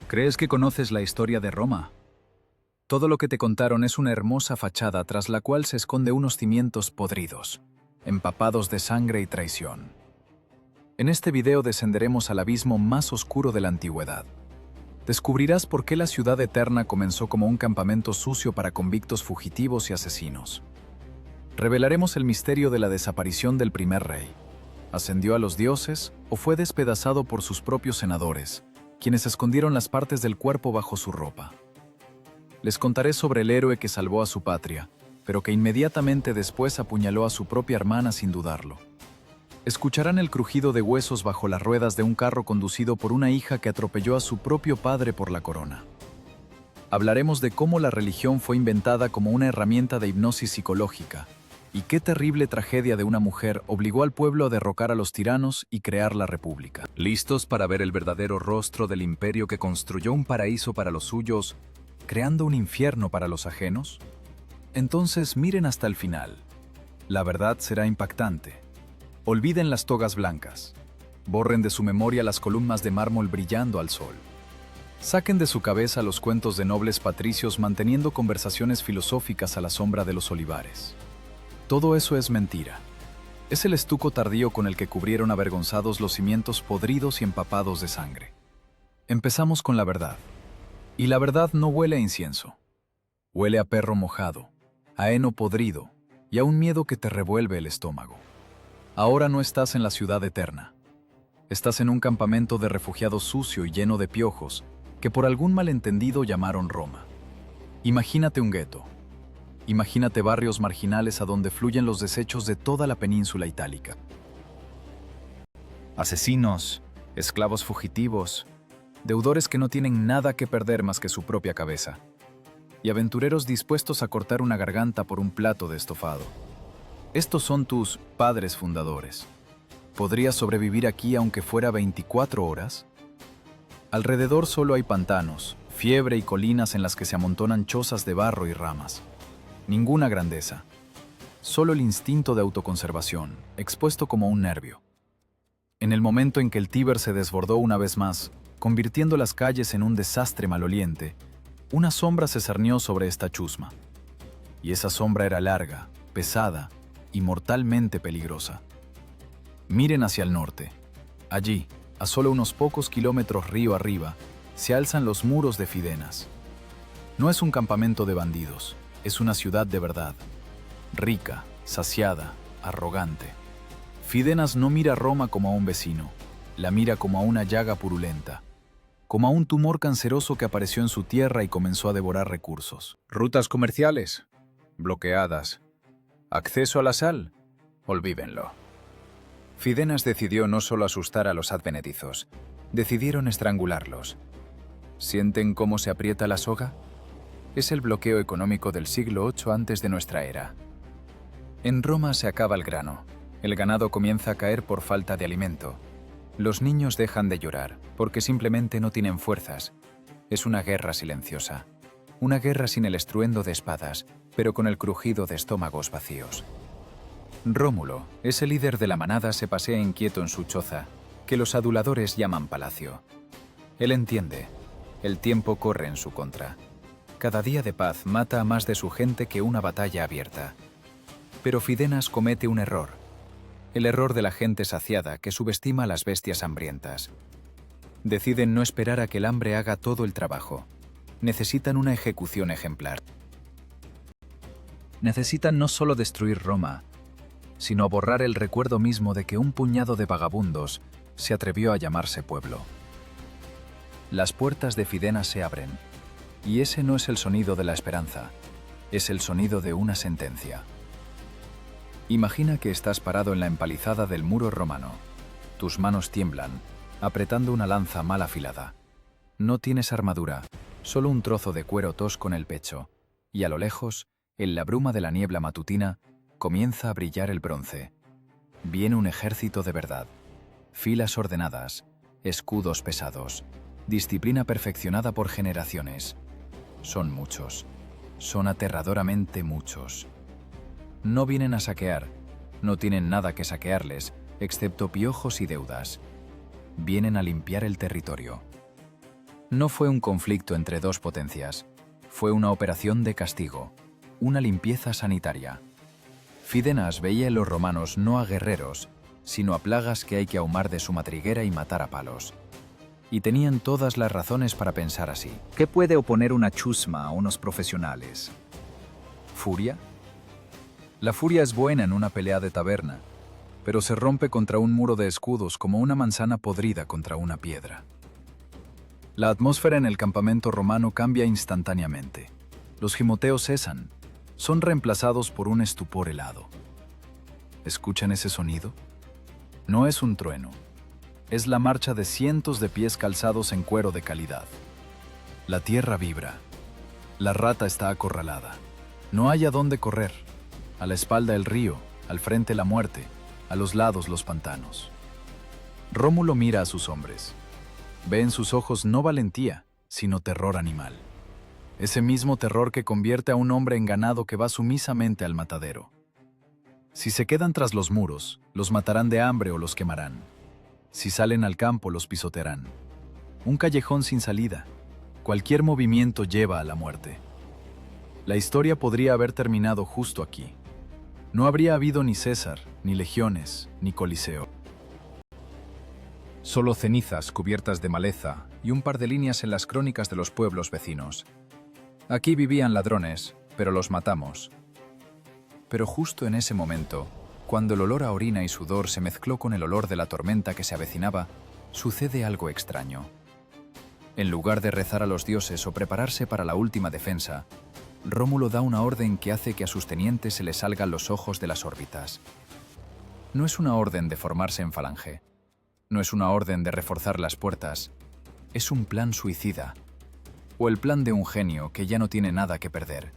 ¿Crees que conoces la historia de Roma? Todo lo que te contaron es una hermosa fachada tras la cual se esconde unos cimientos podridos, empapados de sangre y traición. En este video descenderemos al abismo más oscuro de la antigüedad. Descubrirás por qué la ciudad eterna comenzó como un campamento sucio para convictos fugitivos y asesinos. Revelaremos el misterio de la desaparición del primer rey. ¿Ascendió a los dioses o fue despedazado por sus propios senadores, quienes escondieron las partes del cuerpo bajo su ropa? Les contaré sobre el héroe que salvó a su patria, pero que inmediatamente después apuñaló a su propia hermana sin dudarlo. Escucharán el crujido de huesos bajo las ruedas de un carro conducido por una hija que atropelló a su propio padre por la corona. Hablaremos de cómo la religión fue inventada como una herramienta de hipnosis psicológica, y qué terrible tragedia de una mujer obligó al pueblo a derrocar a los tiranos y crear la república. ¿Listos para ver el verdadero rostro del imperio que construyó un paraíso para los suyos, creando un infierno para los ajenos? Entonces miren hasta el final. La verdad será impactante. Olviden las togas blancas. Borren de su memoria las columnas de mármol brillando al sol. Saquen de su cabeza los cuentos de nobles patricios manteniendo conversaciones filosóficas a la sombra de los olivares. Todo eso es mentira. Es el estuco tardío con el que cubrieron avergonzados los cimientos podridos y empapados de sangre. Empezamos con la verdad. Y la verdad no huele a incienso. Huele a perro mojado, a heno podrido y a un miedo que te revuelve el estómago. Ahora no estás en la ciudad eterna. Estás en un campamento de refugiados sucio y lleno de piojos que por algún malentendido llamaron Roma. Imagínate un gueto. Imagínate barrios marginales a donde fluyen los desechos de toda la península itálica. Asesinos, esclavos fugitivos, deudores que no tienen nada que perder más que su propia cabeza, y aventureros dispuestos a cortar una garganta por un plato de estofado. Estos son tus padres fundadores. ¿Podrías sobrevivir aquí aunque fuera 24 horas? Alrededor solo hay pantanos, fiebre y colinas en las que se amontonan chozas de barro y ramas. Ninguna grandeza. Solo el instinto de autoconservación, expuesto como un nervio. En el momento en que el Tíber se desbordó una vez más, convirtiendo las calles en un desastre maloliente, una sombra se cernió sobre esta chusma. Y esa sombra era larga, pesada y mortalmente peligrosa. Miren hacia el norte. Allí, a solo unos pocos kilómetros río arriba, se alzan los muros de Fidenas. No es un campamento de bandidos, es una ciudad de verdad. Rica, saciada, arrogante. Fidenas no mira a Roma como a un vecino, la mira como a una llaga purulenta, como a un tumor canceroso que apareció en su tierra y comenzó a devorar recursos. Rutas comerciales, bloqueadas. Acceso a la sal, olvídenlo. Fidenas decidió no solo asustar a los advenedizos, decidieron estrangularlos. ¿Sienten cómo se aprieta la soga? Es el bloqueo económico del siglo VIII antes de nuestra era. En Roma se acaba el grano, el ganado comienza a caer por falta de alimento. Los niños dejan de llorar porque simplemente no tienen fuerzas. Es una guerra silenciosa, una guerra sin el estruendo de espadas, pero con el crujido de estómagos vacíos. Rómulo, ese líder de la manada, se pasea inquieto en su choza, que los aduladores llaman palacio. Él entiende, el tiempo corre en su contra. Cada día de paz mata a más de su gente que una batalla abierta. Pero Fidenas comete un error. El error de la gente saciada que subestima a las bestias hambrientas. Deciden no esperar a que el hambre haga todo el trabajo. Necesitan una ejecución ejemplar. Necesitan no solo destruir Roma, sino borrar el recuerdo mismo de que un puñado de vagabundos se atrevió a llamarse pueblo. Las puertas de Fidenas se abren, y ese no es el sonido de la esperanza, es el sonido de una sentencia. Imagina que estás parado en la empalizada del muro romano. Tus manos tiemblan, apretando una lanza mal afilada. No tienes armadura, solo un trozo de cuero tosco en el pecho, y a lo lejos, en la bruma de la niebla matutina, comienza a brillar el bronce. Viene un ejército de verdad. Filas ordenadas, escudos pesados, disciplina perfeccionada por generaciones. Son muchos, son aterradoramente muchos. No vienen a saquear, no tienen nada que saquearles, excepto piojos y deudas. Vienen a limpiar el territorio. No fue un conflicto entre dos potencias, fue una operación de castigo, una limpieza sanitaria. Fidenas veía en los romanos no a guerreros, sino a plagas que hay que ahumar de su madriguera y matar a palos. Y tenían todas las razones para pensar así. ¿Qué puede oponer una chusma a unos profesionales? ¿Furia? La furia es buena en una pelea de taberna, pero se rompe contra un muro de escudos como una manzana podrida contra una piedra. La atmósfera en el campamento romano cambia instantáneamente. Los gimoteos cesan, son reemplazados por un estupor helado. ¿Escuchan ese sonido? No es un trueno, es la marcha de cientos de pies calzados en cuero de calidad. La tierra vibra, la rata está acorralada. No hay a dónde correr. A la espalda el río, al frente la muerte, a los lados los pantanos. Rómulo mira a sus hombres. Ve en sus ojos no valentía, sino terror animal. Ese mismo terror que convierte a un hombre en ganado que va sumisamente al matadero. Si se quedan tras los muros, los matarán de hambre o los quemarán. Si salen al campo, los pisotearán. Un callejón sin salida. Cualquier movimiento lleva a la muerte. La historia podría haber terminado justo aquí. No habría habido ni César, ni legiones, ni Coliseo. Solo cenizas cubiertas de maleza y un par de líneas en las crónicas de los pueblos vecinos. Aquí vivían ladrones, pero los matamos. Pero justo en ese momento, cuando el olor a orina y sudor se mezcló con el olor de la tormenta que se avecinaba, sucede algo extraño. En lugar de rezar a los dioses o prepararse para la última defensa, Rómulo da una orden que hace que a sus tenientes se les salgan los ojos de las órbitas. No es una orden de formarse en falange. No es una orden de reforzar las puertas. Es un plan suicida. O el plan de un genio que ya no tiene nada que perder.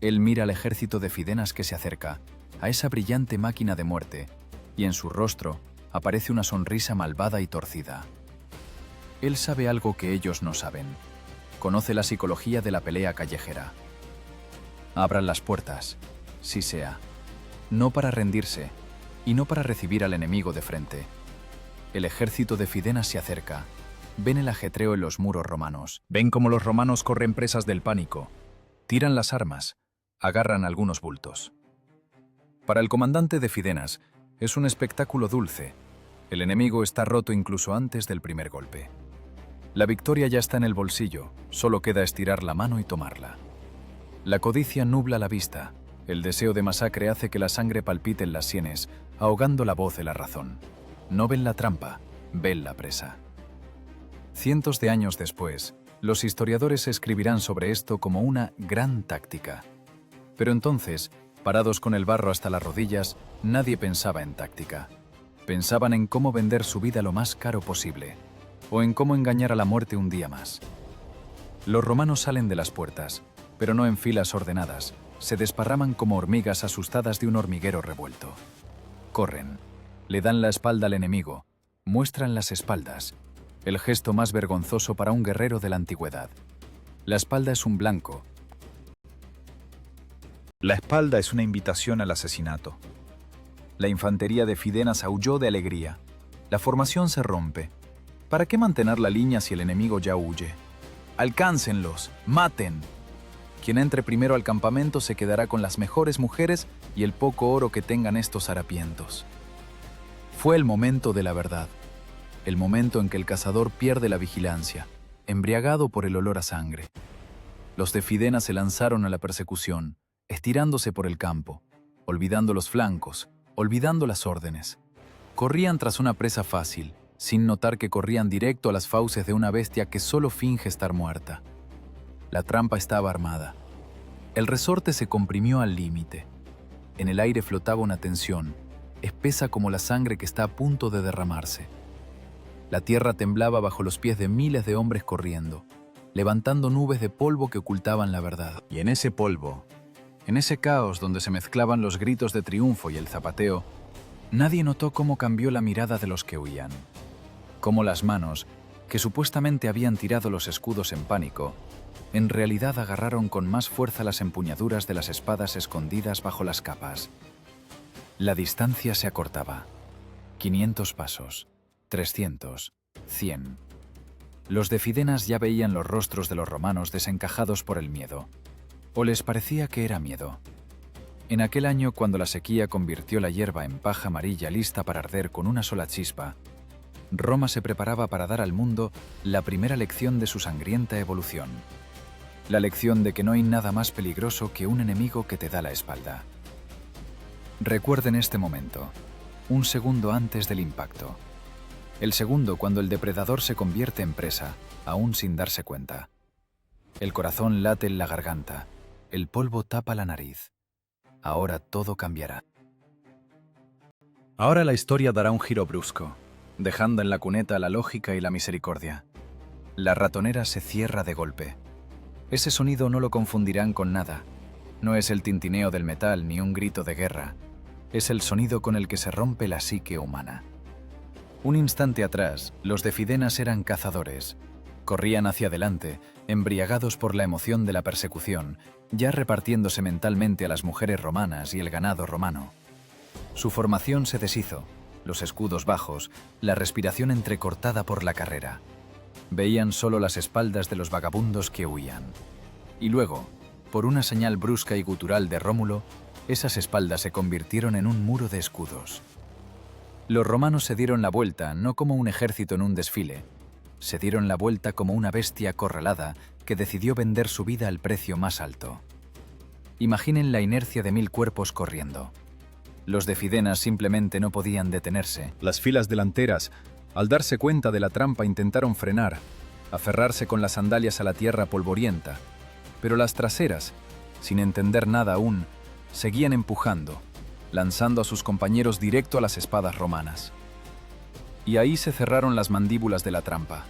Él mira al ejército de Fidenas que se acerca, a esa brillante máquina de muerte, y en su rostro aparece una sonrisa malvada y torcida. Él sabe algo que ellos no saben. Conoce la psicología de la pelea callejera. Abran las puertas, sí sea. No para rendirse, y no para recibir al enemigo de frente. El ejército de Fidenas se acerca. Ven el ajetreo en los muros romanos. Ven cómo los romanos corren presas del pánico. Tiran las armas. Agarran algunos bultos. Para el comandante de Fidenas, es un espectáculo dulce. El enemigo está roto incluso antes del primer golpe. La victoria ya está en el bolsillo, solo queda estirar la mano y tomarla. La codicia nubla la vista. El deseo de masacre hace que la sangre palpite en las sienes, ahogando la voz de la razón. No ven la trampa, ven la presa. Cientos de años después, los historiadores escribirán sobre esto como una gran táctica. Pero entonces, parados con el barro hasta las rodillas, nadie pensaba en táctica. Pensaban en cómo vender su vida lo más caro posible, o en cómo engañar a la muerte un día más. Los romanos salen de las puertas, pero no en filas ordenadas, se desparraman como hormigas asustadas de un hormiguero revuelto. Corren, le dan la espalda al enemigo, muestran las espaldas, el gesto más vergonzoso para un guerrero de la antigüedad. La espalda es un blanco. La espalda es una invitación al asesinato. La infantería de Fidenas aulló de alegría. La formación se rompe. ¿Para qué mantener la línea si el enemigo ya huye? ¡Alcáncenlos! ¡Maten! Quien entre primero al campamento se quedará con las mejores mujeres y el poco oro que tengan estos harapientos. Fue el momento de la verdad. El momento en que el cazador pierde la vigilancia, embriagado por el olor a sangre. Los de Fidenas se lanzaron a la persecución, estirándose por el campo, olvidando los flancos, olvidando las órdenes. Corrían tras una presa fácil, sin notar que corrían directo a las fauces de una bestia que solo finge estar muerta. La trampa estaba armada. El resorte se comprimió al límite. En el aire flotaba una tensión, espesa como la sangre que está a punto de derramarse. La tierra temblaba bajo los pies de miles de hombres corriendo, levantando nubes de polvo que ocultaban la verdad. Y en ese polvo, en ese caos donde se mezclaban los gritos de triunfo y el zapateo, nadie notó cómo cambió la mirada de los que huían. Cómo las manos, que supuestamente habían tirado los escudos en pánico, en realidad agarraron con más fuerza las empuñaduras de las espadas escondidas bajo las capas. La distancia se acortaba. 500 pasos. 300, 100. Los de Fidenas ya veían los rostros de los romanos desencajados por el miedo. O les parecía que era miedo. En aquel año, cuando la sequía convirtió la hierba en paja amarilla lista para arder con una sola chispa, Roma se preparaba para dar al mundo la primera lección de su sangrienta evolución. La lección de que no hay nada más peligroso que un enemigo que te da la espalda. Recuerden este momento, un segundo antes del impacto. El segundo cuando el depredador se convierte en presa, aún sin darse cuenta. El corazón late en la garganta, el polvo tapa la nariz. Ahora todo cambiará. Ahora la historia dará un giro brusco, dejando en la cuneta la lógica y la misericordia. La ratonera se cierra de golpe. Ese sonido no lo confundirán con nada. No es el tintineo del metal ni un grito de guerra. Es el sonido con el que se rompe la psique humana. Un instante atrás, los de Fidenas eran cazadores. Corrían hacia adelante, embriagados por la emoción de la persecución, ya repartiéndose mentalmente a las mujeres romanas y el ganado romano. Su formación se deshizo, los escudos bajos, la respiración entrecortada por la carrera. Veían solo las espaldas de los vagabundos que huían. Y luego, por una señal brusca y gutural de Rómulo, esas espaldas se convirtieron en un muro de escudos. Los romanos se dieron la vuelta no como un ejército en un desfile, se dieron la vuelta como una bestia acorralada que decidió vender su vida al precio más alto. Imaginen la inercia de 1000 cuerpos corriendo. Los de Fidenas simplemente no podían detenerse. Las filas delanteras, al darse cuenta de la trampa, intentaron frenar, aferrarse con las sandalias a la tierra polvorienta, pero las traseras, sin entender nada aún, seguían empujando, lanzando a sus compañeros directo a las espadas romanas. Y ahí se cerraron las mandíbulas de la trampa.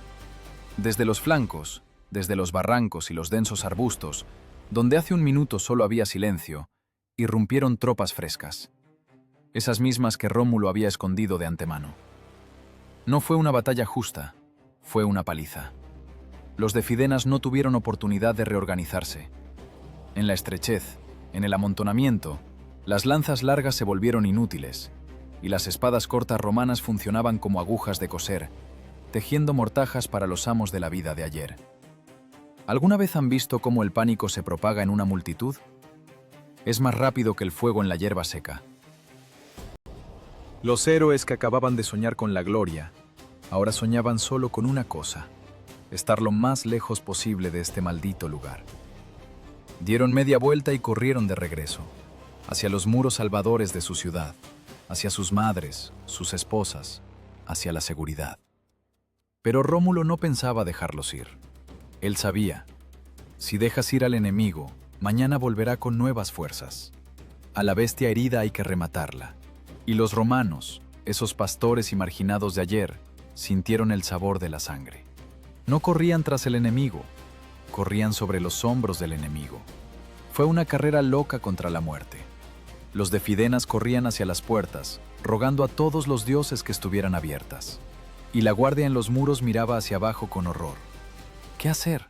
Desde los flancos, desde los barrancos y los densos arbustos, donde hace un minuto solo había silencio, irrumpieron tropas frescas. Esas mismas que Rómulo había escondido de antemano. No fue una batalla justa, fue una paliza. Los de Fidenas no tuvieron oportunidad de reorganizarse. En la estrechez, en el amontonamiento, las lanzas largas se volvieron inútiles, y las espadas cortas romanas funcionaban como agujas de coser, tejiendo mortajas para los amos de la vida de ayer. ¿Alguna vez han visto cómo el pánico se propaga en una multitud? Es más rápido que el fuego en la hierba seca. Los héroes que acababan de soñar con la gloria, ahora soñaban solo con una cosa: estar lo más lejos posible de este maldito lugar. Dieron media vuelta y corrieron de regreso, hacia los muros salvadores de su ciudad, hacia sus madres, sus esposas, hacia la seguridad. Pero Rómulo no pensaba dejarlos ir. Él sabía, si dejas ir al enemigo, mañana volverá con nuevas fuerzas. A la bestia herida hay que rematarla. Y los romanos, esos pastores y marginados de ayer, sintieron el sabor de la sangre. No corrían tras el enemigo, corrían sobre los hombros del enemigo. Fue una carrera loca contra la muerte. Los de Fidenas corrían hacia las puertas, rogando a todos los dioses que estuvieran abiertas. Y la guardia en los muros miraba hacia abajo con horror. ¿Qué hacer?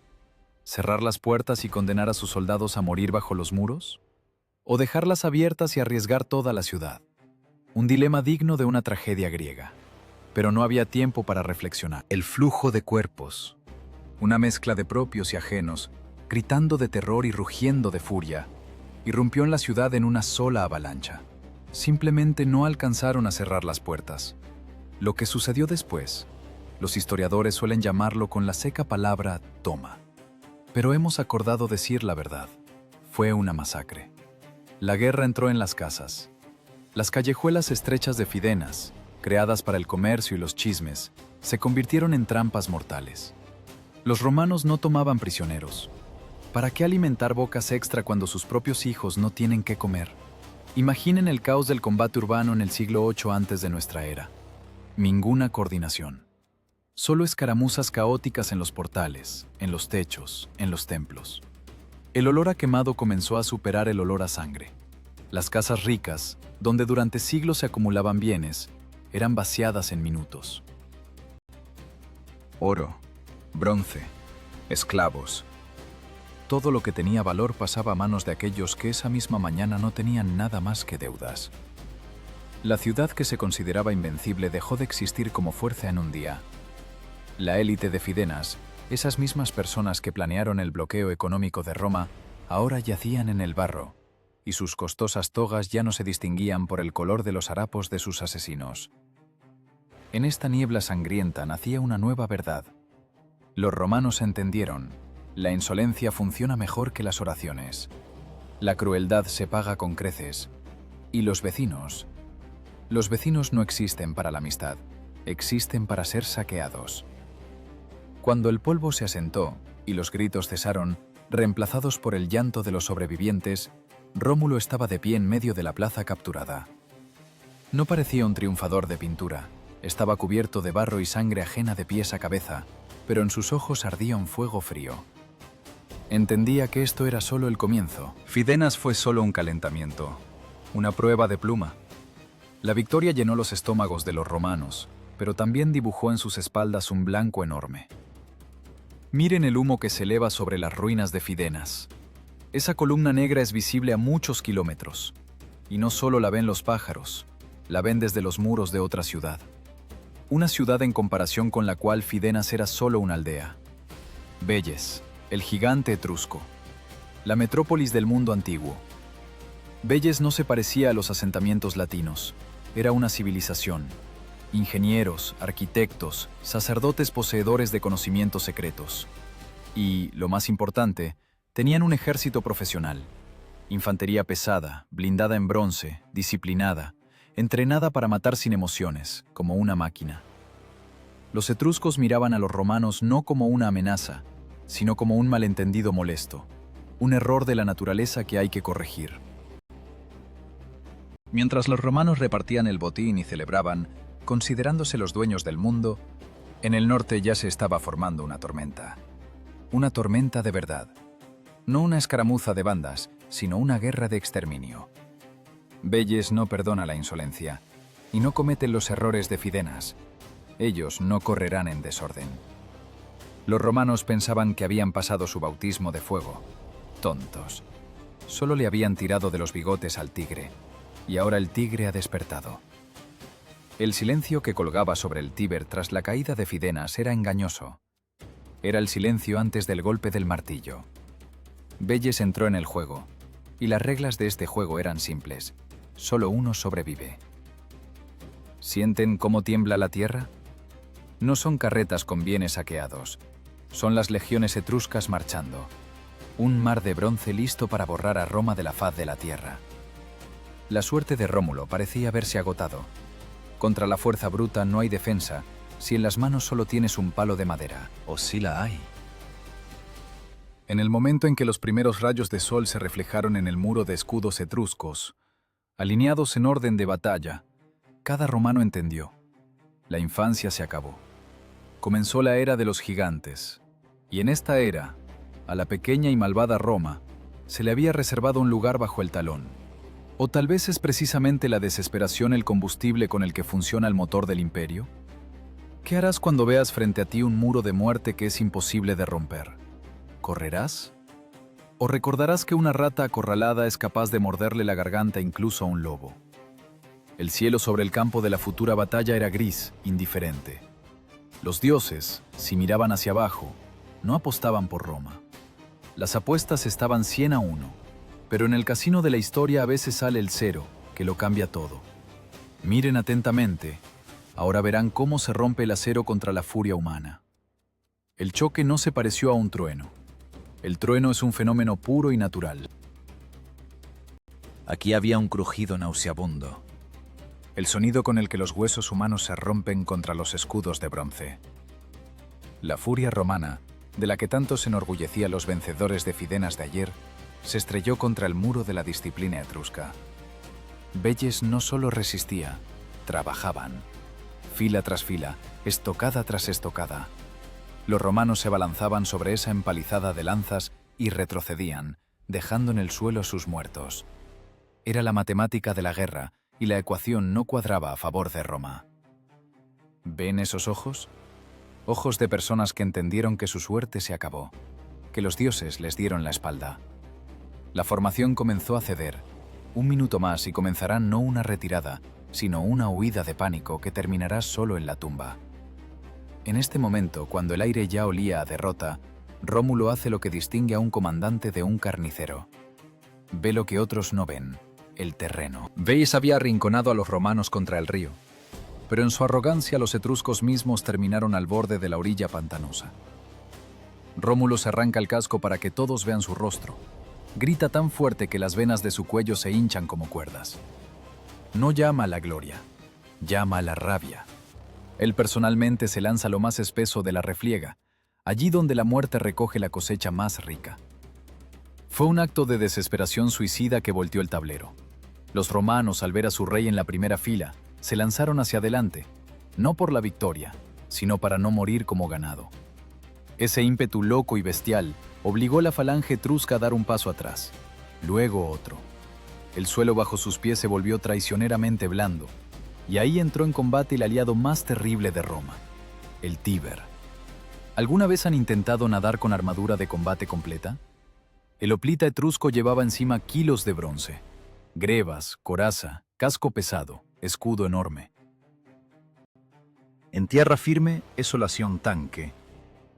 ¿Cerrar las puertas y condenar a sus soldados a morir bajo los muros? ¿O dejarlas abiertas y arriesgar toda la ciudad? Un dilema digno de una tragedia griega. Pero no había tiempo para reflexionar. El flujo de cuerpos, una mezcla de propios y ajenos, gritando de terror y rugiendo de furia, irrumpió en la ciudad en una sola avalancha. Simplemente no alcanzaron a cerrar las puertas. Lo que sucedió después, los historiadores suelen llamarlo con la seca palabra toma. Pero hemos acordado decir la verdad. Fue una masacre. La guerra entró en las casas. Las callejuelas estrechas de Fidenas, creadas para el comercio y los chismes, se convirtieron en trampas mortales. Los romanos no tomaban prisioneros. ¿Para qué alimentar bocas extra cuando sus propios hijos no tienen qué comer? Imaginen el caos del combate urbano en el siglo VIII antes de nuestra era. Ninguna coordinación. Solo escaramuzas caóticas en los portales, en los techos, en los templos. El olor a quemado comenzó a superar el olor a sangre. Las casas ricas, donde durante siglos se acumulaban bienes, eran vaciadas en minutos. Oro, bronce, esclavos. Todo lo que tenía valor pasaba a manos de aquellos que esa misma mañana no tenían nada más que deudas. La ciudad que se consideraba invencible dejó de existir como fuerza en un día. La élite de Fidenas, esas mismas personas que planearon el bloqueo económico de Roma, ahora yacían en el barro, y sus costosas togas ya no se distinguían por el color de los harapos de sus asesinos. En esta niebla sangrienta nacía una nueva verdad. Los romanos entendieron: la insolencia funciona mejor que las oraciones. La crueldad se paga con creces. Y los vecinos no existen para la amistad, existen para ser saqueados. Cuando el polvo se asentó y los gritos cesaron, reemplazados por el llanto de los sobrevivientes, Rómulo estaba de pie en medio de la plaza capturada. No parecía un triunfador de pintura, estaba cubierto de barro y sangre ajena de pies a cabeza, pero en sus ojos ardía un fuego frío. Entendía que esto era solo el comienzo. Fidenas fue solo un calentamiento, una prueba de pluma. La victoria llenó los estómagos de los romanos, pero también dibujó en sus espaldas un blanco enorme. Miren el humo que se eleva sobre las ruinas de Fidenas. Esa columna negra es visible a muchos kilómetros. Y no solo la ven los pájaros, la ven desde los muros de otra ciudad. Una ciudad en comparación con la cual Fidenas era solo una aldea. Velles, el gigante etrusco. La metrópolis del mundo antiguo. Velles no se parecía a los asentamientos latinos. Era una civilización. Ingenieros, arquitectos, sacerdotes poseedores de conocimientos secretos. Y, lo más importante, tenían un ejército profesional. Infantería pesada, blindada en bronce, disciplinada, entrenada para matar sin emociones, como una máquina. Los etruscos miraban a los romanos no como una amenaza, sino como un malentendido molesto, un error de la naturaleza que hay que corregir. Mientras los romanos repartían el botín y celebraban, considerándose los dueños del mundo, en el norte ya se estaba formando una tormenta. Una tormenta de verdad. No una escaramuza de bandas, sino una guerra de exterminio. Velles no perdona la insolencia, y no cometen los errores de Fidenas. Ellos no correrán en desorden. Los romanos pensaban que habían pasado su bautismo de fuego. Tontos. Solo le habían tirado de los bigotes al tigre, y ahora el tigre ha despertado. El silencio que colgaba sobre el Tíber tras la caída de Fidenas era engañoso. Era el silencio antes del golpe del martillo. Velles entró en el juego, y las reglas de este juego eran simples. Solo uno sobrevive. ¿Sienten cómo tiembla la tierra? No son carretas con bienes saqueados. Son las legiones etruscas marchando. Un mar de bronce listo para borrar a Roma de la faz de la tierra. La suerte de Rómulo parecía haberse agotado. Contra la fuerza bruta no hay defensa si en las manos solo tienes un palo de madera. ¿O sí la hay? En el momento en que los primeros rayos de sol se reflejaron en el muro de escudos etruscos, alineados en orden de batalla, cada romano entendió. La infancia se acabó. Comenzó la era de los gigantes, y en esta era, a la pequeña y malvada Roma, se le había reservado un lugar bajo el talón. ¿O tal vez es precisamente la desesperación el combustible con el que funciona el motor del imperio? ¿Qué harás cuando veas frente a ti un muro de muerte que es imposible de romper? ¿Correrás? ¿O recordarás que una rata acorralada es capaz de morderle la garganta incluso a un lobo? El cielo sobre el campo de la futura batalla era gris, indiferente. Los dioses, si miraban hacia abajo, no apostaban por Roma. Las apuestas estaban 100-1, pero en el casino de la historia a veces sale el 0, que lo cambia todo. Miren atentamente, ahora verán cómo se rompe el acero contra la furia humana. El choque no se pareció a un trueno. El trueno es un fenómeno puro y natural. Aquí había un crujido nauseabundo. El sonido con el que los huesos humanos se rompen contra los escudos de bronce. La furia romana, de la que tanto se enorgullecían los vencedores de Fidenas de ayer, se estrelló contra el muro de la disciplina etrusca. Velles no solo resistía, trabajaban. Fila tras fila, estocada tras estocada. Los romanos se abalanzaban sobre esa empalizada de lanzas y retrocedían, dejando en el suelo sus muertos. Era la matemática de la guerra, y la ecuación no cuadraba a favor de Roma. ¿Ven esos ojos? Ojos de personas que entendieron que su suerte se acabó, que los dioses les dieron la espalda. La formación comenzó a ceder. 1 minuto más y comenzará no una retirada, sino una huida de pánico que terminará solo en la tumba. En este momento, cuando el aire ya olía a derrota, Rómulo hace lo que distingue a un comandante de un carnicero. Ve lo que otros no ven, el terreno. Veis había arrinconado a los romanos contra el río, pero en su arrogancia los etruscos mismos terminaron al borde de la orilla pantanosa. Rómulo se arranca el casco para que todos vean su rostro. Grita tan fuerte que las venas de su cuello se hinchan como cuerdas. No llama a la gloria, llama a la rabia. Él personalmente se lanza a lo más espeso de la refriega, allí donde la muerte recoge la cosecha más rica. Fue un acto de desesperación suicida que volteó el tablero. Los romanos, al ver a su rey en la primera fila, se lanzaron hacia adelante, no por la victoria, sino para no morir como ganado. Ese ímpetu loco y bestial obligó a la falange etrusca a dar un paso atrás, luego otro. El suelo bajo sus pies se volvió traicioneramente blando, y ahí entró en combate el aliado más terrible de Roma, el Tíber. ¿Alguna vez han intentado nadar con armadura de combate completa? El hoplita etrusco llevaba encima kilos de bronce, grebas, coraza, casco pesado, escudo enorme. En tierra firme, eso lo hacía un tanque.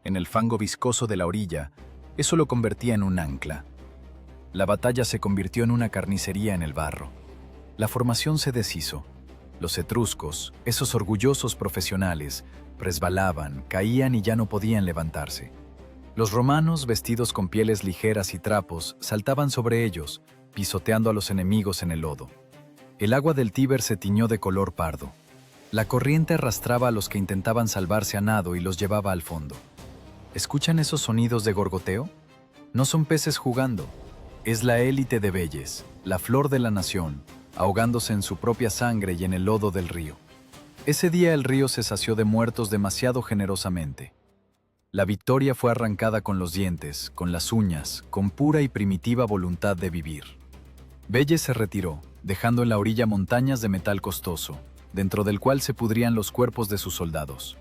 En el fango viscoso de la orilla, eso lo convertía en un ancla. La batalla se convirtió en una carnicería en el barro. La formación se deshizo. Los etruscos, esos orgullosos profesionales, resbalaban, caían y ya no podían levantarse. Los romanos, vestidos con pieles ligeras y trapos, saltaban sobre ellos, pisoteando a los enemigos en el lodo. El agua del Tíber se tiñó de color pardo. La corriente arrastraba a los que intentaban salvarse a nado y los llevaba al fondo. ¿Escuchan esos sonidos de gorgoteo? No son peces jugando. Es la élite de Veyes, la flor de la nación, ahogándose en su propia sangre y en el lodo del río. Ese día el río se sació de muertos demasiado generosamente. La victoria fue arrancada con los dientes, con las uñas, con pura y primitiva voluntad de vivir. Veyes se retiró, dejando en la orilla montañas de metal costoso, dentro del cual se pudrían los cuerpos de sus soldados.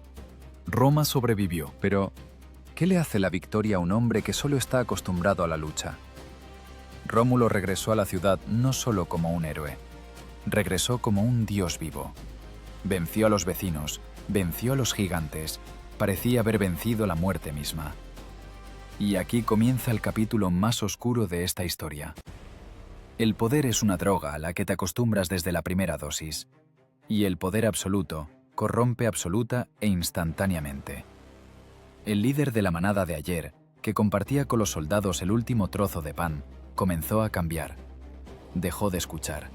Roma sobrevivió. Pero, ¿qué le hace la victoria a un hombre que solo está acostumbrado a la lucha? Rómulo regresó a la ciudad no solo como un héroe, regresó como un dios vivo. Venció a los vecinos, venció a los gigantes, parecía haber vencido la muerte misma. Y aquí comienza el capítulo más oscuro de esta historia. El poder es una droga a la que te acostumbras desde la primera dosis, y el poder absoluto corrompe absoluta e instantáneamente. El líder de la manada de ayer, que compartía con los soldados el último trozo de pan, comenzó a cambiar. Dejó de escuchar.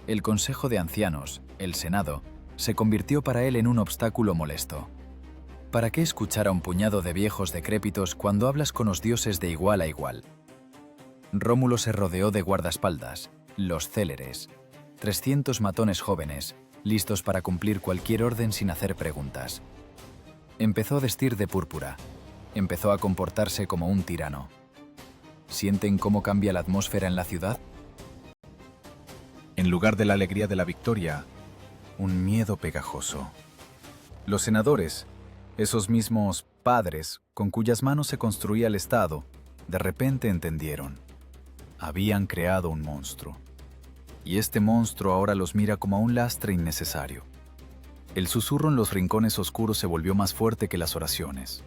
El Consejo de Ancianos, el Senado, se convirtió para él en un obstáculo molesto. ¿Para qué escuchar a un puñado de viejos decrépitos cuando hablas con los dioses de igual a igual? Rómulo se rodeó de guardaespaldas, los céleres, 300 matones jóvenes, listos para cumplir cualquier orden sin hacer preguntas. Empezó a vestir de púrpura. Empezó a comportarse como un tirano. ¿Sienten cómo cambia la atmósfera en la ciudad? En lugar de la alegría de la victoria, un miedo pegajoso. Los senadores, esos mismos padres con cuyas manos se construía el Estado, de repente entendieron. Habían creado un monstruo. Y este monstruo ahora los mira como a un lastre innecesario. El susurro en los rincones oscuros se volvió más fuerte que las oraciones.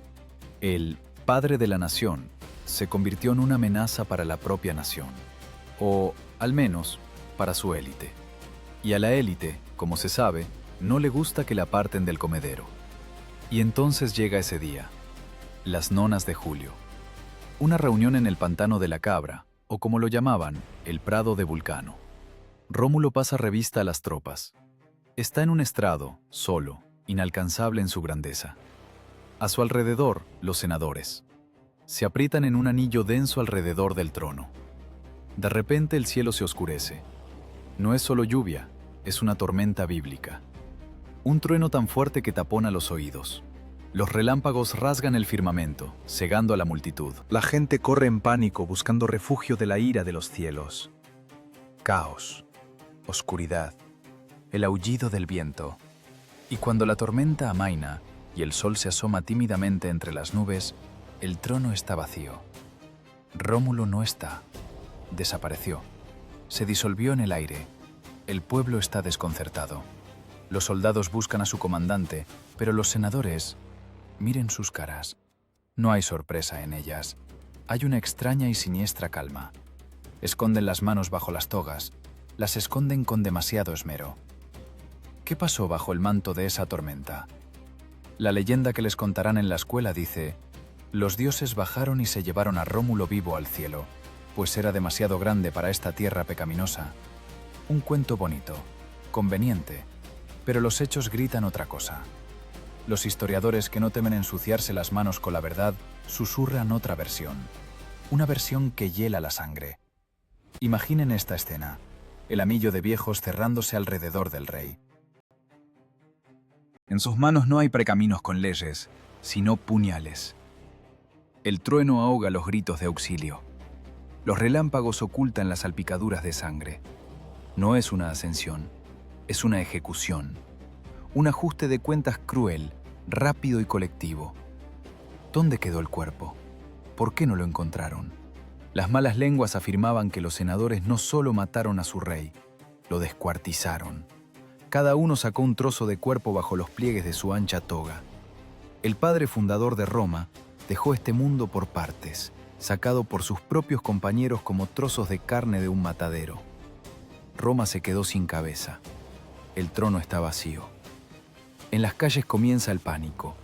El padre de la nación se convirtió en una amenaza para la propia nación, o, al menos, para su élite. Y a la élite, como se sabe, no le gusta que la aparten del comedero. Y entonces llega ese día, las nonas de julio. Una reunión en el pantano de la Cabra, o como lo llamaban, el Prado de Vulcano. Rómulo pasa revista a las tropas. Está en un estrado, solo, inalcanzable en su grandeza. A su alrededor, los senadores. Se aprietan en un anillo denso alrededor del trono. De repente el cielo se oscurece. No es solo lluvia, es una tormenta bíblica. Un trueno tan fuerte que tapona los oídos. Los relámpagos rasgan el firmamento, cegando a la multitud. La gente corre en pánico buscando refugio de la ira de los cielos. Caos, oscuridad, el aullido del viento. Y cuando la tormenta amaina y el sol se asoma tímidamente entre las nubes, el trono está vacío. Rómulo no está. Desapareció. Se disolvió en el aire. El pueblo está desconcertado. Los soldados buscan a su comandante, pero los senadores Miren sus caras. No hay sorpresa en ellas. Hay una extraña y siniestra calma. Esconden las manos bajo las togas. Las esconden con demasiado esmero. ¿Qué pasó bajo el manto de esa tormenta? La leyenda que les contarán en la escuela dice: los dioses bajaron y se llevaron a Rómulo vivo al cielo, pues era demasiado grande para esta tierra pecaminosa. Un cuento bonito, conveniente, pero los hechos gritan otra cosa. Los historiadores que no temen ensuciarse las manos con la verdad susurran otra versión, una versión que hiela la sangre. Imaginen esta escena, el amillo de viejos cerrándose alrededor del rey. En sus manos no hay precaminos con leyes, sino puñales. El trueno ahoga los gritos de auxilio. Los relámpagos ocultan las salpicaduras de sangre. No es una ascensión, es una ejecución. Un ajuste de cuentas cruel, rápido y colectivo. ¿Dónde quedó el cuerpo? ¿Por qué no lo encontraron? Las malas lenguas afirmaban que los senadores no solo mataron a su rey, lo descuartizaron. Cada uno sacó un trozo de cuerpo bajo los pliegues de su ancha toga. El padre fundador de Roma dejó este mundo por partes, sacado por sus propios compañeros como trozos de carne de un matadero. Roma se quedó sin cabeza. El trono está vacío. En las calles comienza el pánico.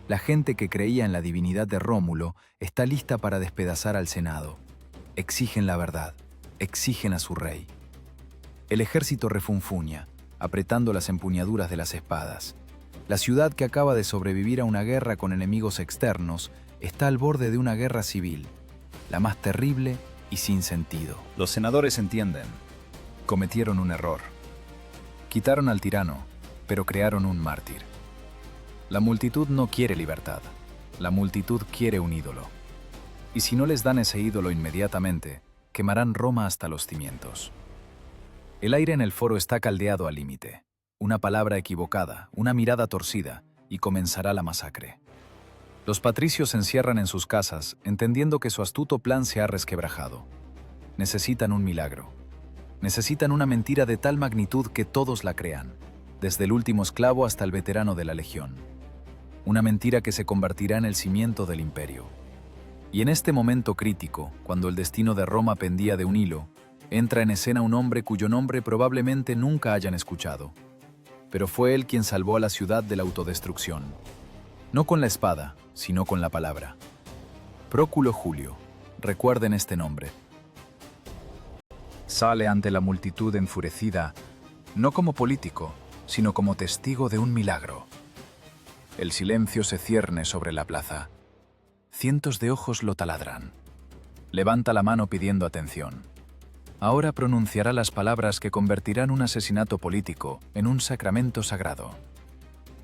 La gente que creía en la divinidad de Rómulo está lista para despedazar al Senado. Exigen la verdad, exigen a su rey. El ejército refunfuña, apretando las empuñaduras de las espadas. La ciudad, que acaba de sobrevivir a una guerra con enemigos externos, está al borde de una guerra civil, la más terrible y sin sentido. Los senadores entienden. Cometieron un error. Quitaron al tirano, pero crearon un mártir. La multitud no quiere libertad. La multitud quiere un ídolo. Y si no les dan ese ídolo inmediatamente, quemarán Roma hasta los cimientos. El aire en el foro está caldeado al límite. Una palabra equivocada, una mirada torcida, y comenzará la masacre. Los patricios se encierran en sus casas, entendiendo que su astuto plan se ha resquebrajado. Necesitan un milagro. Necesitan una mentira de tal magnitud que todos la crean, desde el último esclavo hasta el veterano de la legión. Una mentira que se convertirá en el cimiento del imperio. Y en este momento crítico, cuando el destino de Roma pendía de un hilo, entra en escena un hombre cuyo nombre probablemente nunca hayan escuchado. Pero fue él quien salvó a la ciudad de la autodestrucción. No con la espada, sino con la palabra. Próculo Julio. Recuerden este nombre. Sale ante la multitud enfurecida, no como político, sino como testigo de un milagro. El silencio se cierne sobre la plaza. Cientos de ojos lo taladran. Levanta la mano pidiendo atención. Ahora pronunciará las palabras que convertirán un asesinato político en un sacramento sagrado.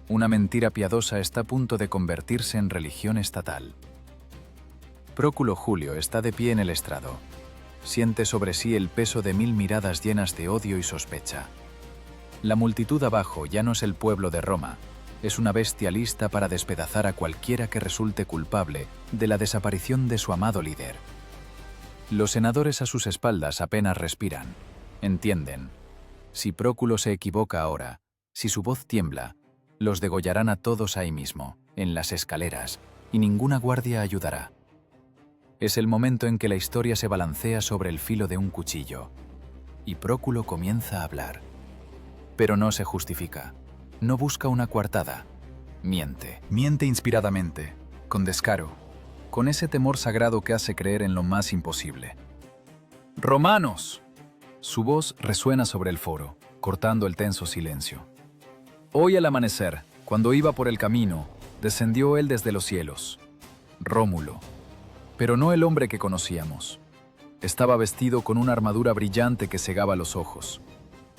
Una mentira piadosa está a punto de convertirse en religión estatal. Próculo Julio está de pie en el estrado. Siente sobre sí el peso de 1000 miradas llenas de odio y sospecha. La multitud abajo ya no es el pueblo de Roma, es una bestia lista para despedazar a cualquiera que resulte culpable de la desaparición de su amado líder. Los senadores a sus espaldas apenas respiran, entienden. Si Próculo se equivoca ahora, si su voz tiembla, los degollarán a todos ahí mismo, en las escaleras, y ninguna guardia ayudará. Es el momento en que la historia se balancea sobre el filo de un cuchillo, y Próculo comienza a hablar. Pero no se justifica, no busca una coartada, miente. Miente inspiradamente, con descaro, con ese temor sagrado que hace creer en lo más imposible. ¡Romanos! Su voz resuena sobre el foro, cortando el tenso silencio. Hoy al amanecer, cuando iba por el camino, descendió él desde los cielos, Rómulo, pero no el hombre que conocíamos. Estaba vestido con una armadura brillante que cegaba los ojos.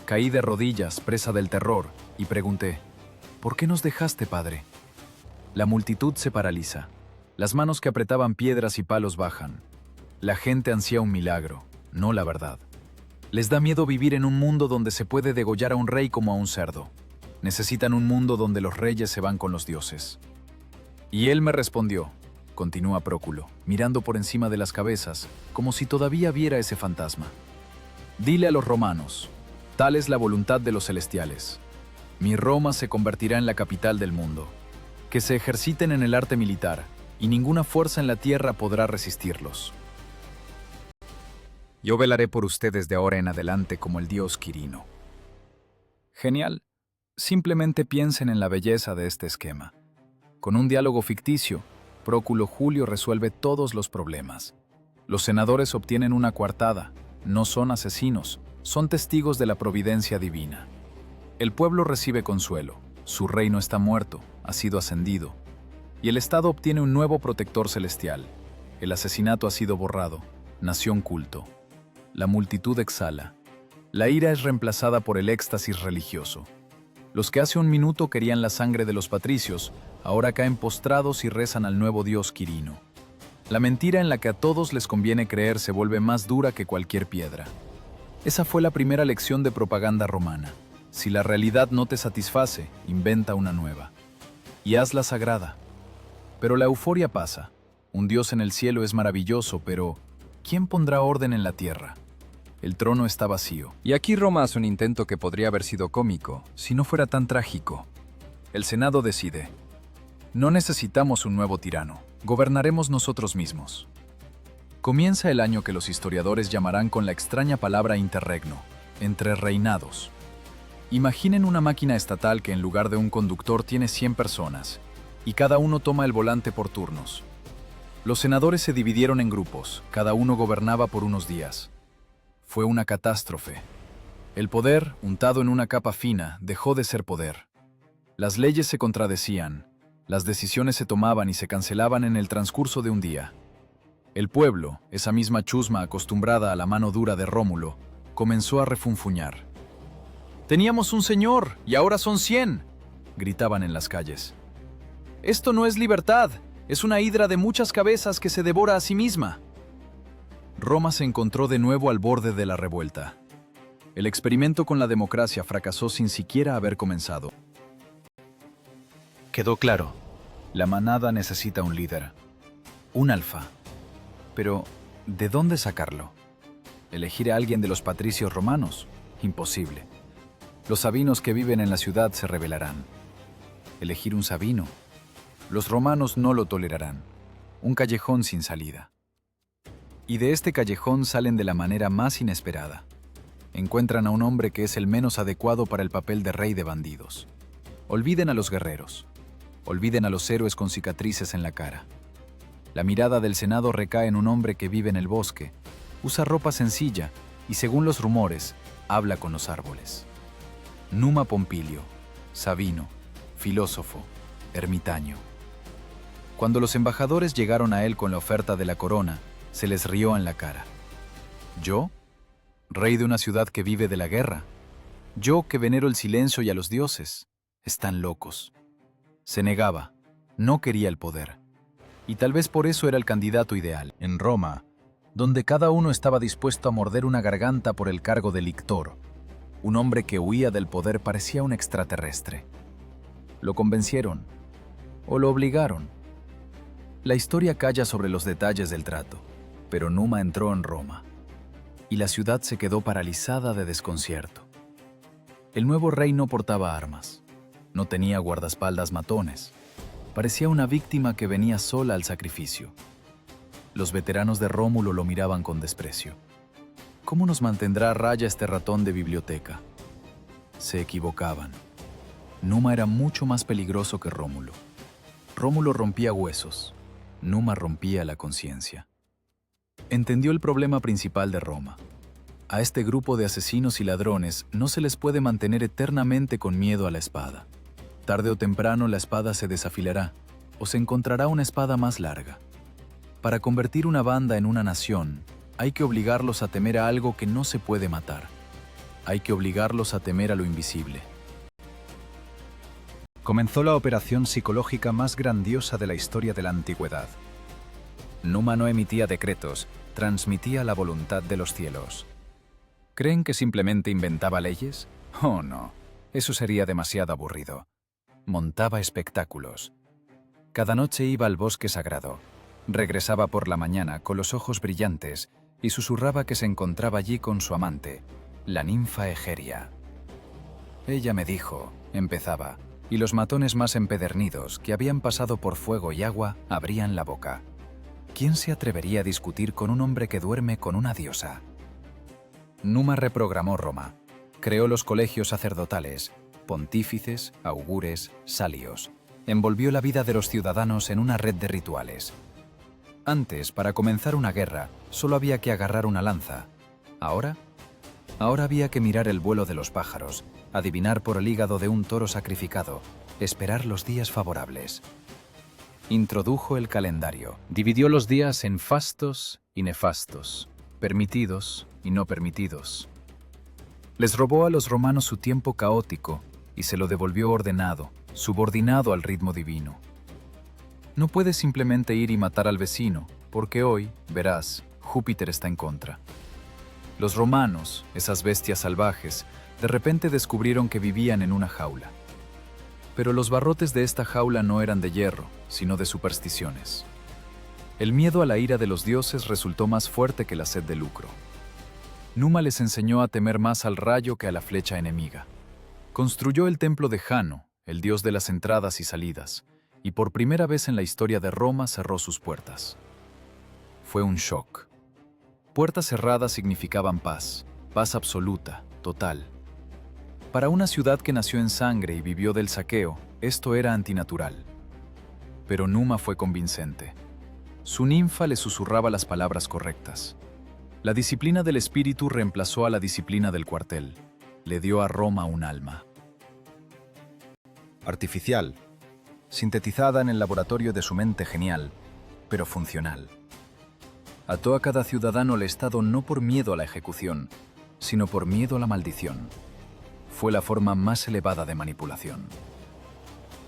Caí de rodillas, presa del terror, y pregunté: ¿por qué nos dejaste, padre? La multitud se paraliza. Las manos que apretaban piedras y palos bajan. La gente ansía un milagro, no la verdad. Les da miedo vivir en un mundo donde se puede degollar a un rey como a un cerdo. Necesitan un mundo donde los reyes se van con los dioses. Y él me respondió, continúa Próculo, mirando por encima de las cabezas, como si todavía viera ese fantasma. Dile a los romanos, tal es la voluntad de los celestiales. Mi Roma se convertirá en la capital del mundo. que se ejerciten en el arte militar, y ninguna fuerza en la tierra podrá resistirlos. Yo velaré por ustedes de ahora en adelante como el dios Quirino. Genial. Simplemente piensen en la belleza de este esquema. Con un diálogo ficticio, Próculo Julio resuelve todos los problemas. Los senadores obtienen una coartada, no son asesinos, son testigos de la providencia divina. El pueblo recibe consuelo, su reino está muerto, ha sido ascendido, y el Estado obtiene un nuevo protector celestial. El asesinato ha sido borrado, nación culto. La multitud exhala. La ira es reemplazada por el éxtasis religioso. Los que hace un minuto querían la sangre de los patricios, ahora caen postrados y rezan al nuevo dios Quirino. La mentira en la que a todos les conviene creer se vuelve más dura que cualquier piedra. Esa fue la primera lección de propaganda romana. Si la realidad no te satisface, inventa una nueva. Y hazla sagrada. Pero la euforia pasa. Un dios en el cielo es maravilloso, pero ¿quién pondrá orden en la tierra? El trono está vacío. Y aquí Roma hace un intento que podría haber sido cómico, si no fuera tan trágico. El Senado decide. No necesitamos un nuevo tirano. Gobernaremos nosotros mismos. Comienza el año que los historiadores llamarán con la extraña palabra interregno, entre reinados. Imaginen una máquina estatal que en lugar de un conductor tiene 100 personas, y cada uno toma el volante por turnos. Los senadores se dividieron en grupos, cada uno gobernaba por unos días. Fue una catástrofe. El poder, untado en una capa fina, dejó de ser poder. Las leyes se contradecían, las decisiones se tomaban y se cancelaban en el transcurso de un día. El pueblo, esa misma chusma acostumbrada a la mano dura de Rómulo, comenzó a refunfuñar. «Teníamos un señor, y ahora son 100», gritaban en las calles. «Esto no es libertad, es una hidra de muchas cabezas que se devora a sí misma». Roma se encontró de nuevo al borde de la revuelta. El experimento con la democracia fracasó sin siquiera haber comenzado. Quedó claro, la manada necesita un líder, un alfa. Pero, ¿de dónde sacarlo? ¿Elegir a alguien de los patricios romanos? Imposible. Los sabinos que viven en la ciudad se rebelarán. Elegir un sabino. Los romanos no lo tolerarán. Un callejón sin salida. Y de este callejón salen de la manera más inesperada. Encuentran a un hombre que es el menos adecuado para el papel de rey de bandidos. Olviden a los guerreros. Olviden a los héroes con cicatrices en la cara. La mirada del Senado recae en un hombre que vive en el bosque, usa ropa sencilla y, según los rumores, habla con los árboles. Numa Pompilio, sabino, filósofo, ermitaño. Cuando los embajadores llegaron a él con la oferta de la corona, se les rió en la cara. ¿Yo? Rey de una ciudad que vive de la guerra. Yo que venero el silencio y a los dioses. Están locos. Se negaba. No quería el poder. Y tal vez por eso era el candidato ideal. En Roma, donde cada uno estaba dispuesto a morder una garganta por el cargo de lictor, un hombre que huía del poder parecía un extraterrestre. Lo convencieron. O lo obligaron. La historia calla sobre los detalles del trato. Pero Numa entró en Roma, y la ciudad se quedó paralizada de desconcierto. El nuevo rey no portaba armas, no tenía guardaespaldas matones, parecía una víctima que venía sola al sacrificio. Los veteranos de Rómulo lo miraban con desprecio. ¿Cómo nos mantendrá a raya este ratón de biblioteca? Se equivocaban. Numa era mucho más peligroso que Rómulo. Rómulo rompía huesos, Numa rompía la conciencia. Entendió el problema principal de Roma. A este grupo de asesinos y ladrones no se les puede mantener eternamente con miedo a la espada. Tarde o temprano la espada se desafilará, o se encontrará una espada más larga. Para convertir una banda en una nación, hay que obligarlos a temer a algo que no se puede matar. Hay que obligarlos a temer a lo invisible. Comenzó la operación psicológica más grandiosa de la historia de la antigüedad. Numa no emitía decretos, transmitía la voluntad de los cielos. ¿Creen que simplemente inventaba leyes? Oh, no. Eso sería demasiado aburrido. Montaba espectáculos. Cada noche iba al bosque sagrado. Regresaba por la mañana con los ojos brillantes y susurraba que se encontraba allí con su amante, la ninfa Egeria. Ella me dijo, empezaba, y los matones más empedernidos, que habían pasado por fuego y agua, abrían la boca. ¿Quién se atrevería a discutir con un hombre que duerme con una diosa? Numa reprogramó Roma, creó los colegios sacerdotales, pontífices, augures, salios. Envolvió la vida de los ciudadanos en una red de rituales. Antes, para comenzar una guerra, solo había que agarrar una lanza. ¿Ahora? Ahora había que mirar el vuelo de los pájaros, adivinar por el hígado de un toro sacrificado, esperar los días favorables. Introdujo el calendario. Dividió los días en fastos y nefastos, permitidos y no permitidos. Les robó a los romanos su tiempo caótico y se lo devolvió ordenado, subordinado al ritmo divino. No puedes simplemente ir y matar al vecino, porque hoy, verás, Júpiter está en contra. Los romanos, esas bestias salvajes, de repente descubrieron que vivían en una jaula. Pero los barrotes de esta jaula no eran de hierro, sino de supersticiones. El miedo a la ira de los dioses resultó más fuerte que la sed de lucro. Numa les enseñó a temer más al rayo que a la flecha enemiga. Construyó el templo de Jano, el dios de las entradas y salidas, y por primera vez en la historia de Roma cerró sus puertas. Fue un shock. Puertas cerradas significaban paz, paz absoluta, total. Para una ciudad que nació en sangre y vivió del saqueo, esto era antinatural. Pero Numa fue convincente. Su ninfa le susurraba las palabras correctas. La disciplina del espíritu reemplazó a la disciplina del cuartel. Le dio a Roma un alma. Artificial, sintetizada en el laboratorio de su mente genial, pero funcional. Ató a cada ciudadano al Estado no por miedo a la ejecución, sino por miedo a la maldición. Fue la forma más elevada de manipulación.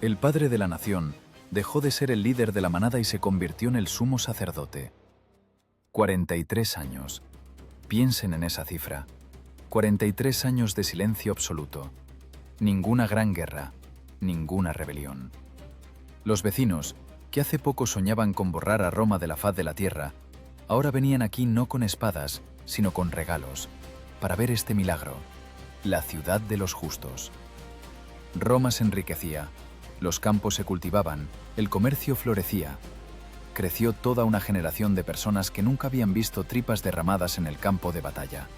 El padre de la nación dejó de ser el líder de la manada y se convirtió en el sumo sacerdote. 43 años. Piensen en esa cifra. 43 años de silencio absoluto. Ninguna gran guerra, ninguna rebelión. Los vecinos, que hace poco soñaban con borrar a Roma de la faz de la tierra, ahora venían aquí no con espadas, sino con regalos, para ver este milagro, la ciudad de los justos. Roma se enriquecía, los campos se cultivaban, el comercio florecía. Creció toda una generación de personas que nunca habían visto tripas derramadas en el campo de batalla.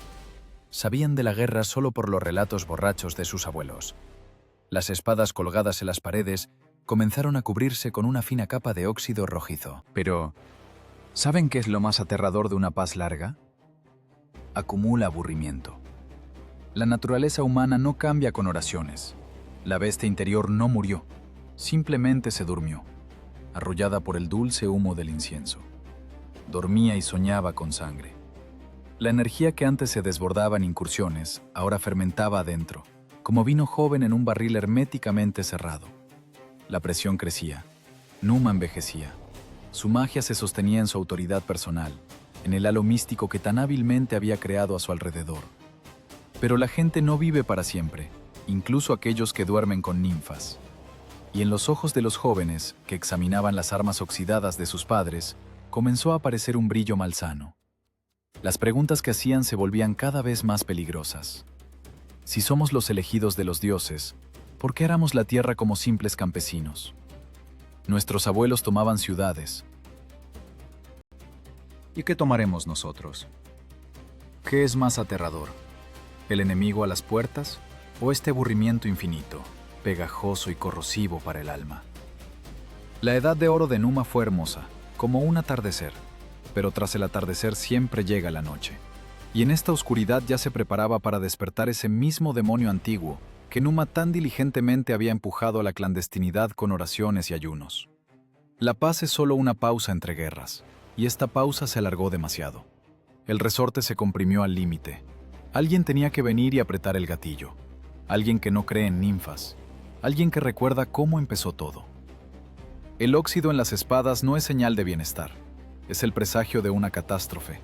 Sabían de la guerra solo por los relatos borrachos de sus abuelos. Las espadas colgadas en las paredes comenzaron a cubrirse con una fina capa de óxido rojizo. Pero, ¿saben qué es lo más aterrador de una paz larga? Acumula aburrimiento. La naturaleza humana no cambia con oraciones. La bestia interior no murió, simplemente se durmió, arrullada por el dulce humo del incienso. Dormía y soñaba con sangre. La energía que antes se desbordaba en incursiones, ahora fermentaba adentro, como vino joven en un barril herméticamente cerrado. La presión crecía. Numa envejecía. Su magia se sostenía en su autoridad personal, en el halo místico que tan hábilmente había creado a su alrededor. Pero la gente no vive para siempre, incluso aquellos que duermen con ninfas. Y en los ojos de los jóvenes, que examinaban las armas oxidadas de sus padres, comenzó a aparecer un brillo malsano. Las preguntas que hacían se volvían cada vez más peligrosas. Si somos los elegidos de los dioses, ¿por qué aramos la tierra como simples campesinos? Nuestros abuelos tomaban ciudades. ¿Y qué tomaremos nosotros? ¿Qué es más aterrador? ¿El enemigo a las puertas o este aburrimiento infinito, pegajoso y corrosivo para el alma? La edad de oro de Numa fue hermosa, como un atardecer, pero tras el atardecer siempre llega la noche. Y en esta oscuridad ya se preparaba para despertar ese mismo demonio antiguo que Numa tan diligentemente había empujado a la clandestinidad con oraciones y ayunos. La paz es solo una pausa entre guerras, y esta pausa se alargó demasiado. El resorte se comprimió al límite. Alguien tenía que venir y apretar el gatillo. Alguien que no cree en ninfas. Alguien que recuerda cómo empezó todo. El óxido en las espadas no es señal de bienestar. Es el presagio de una catástrofe.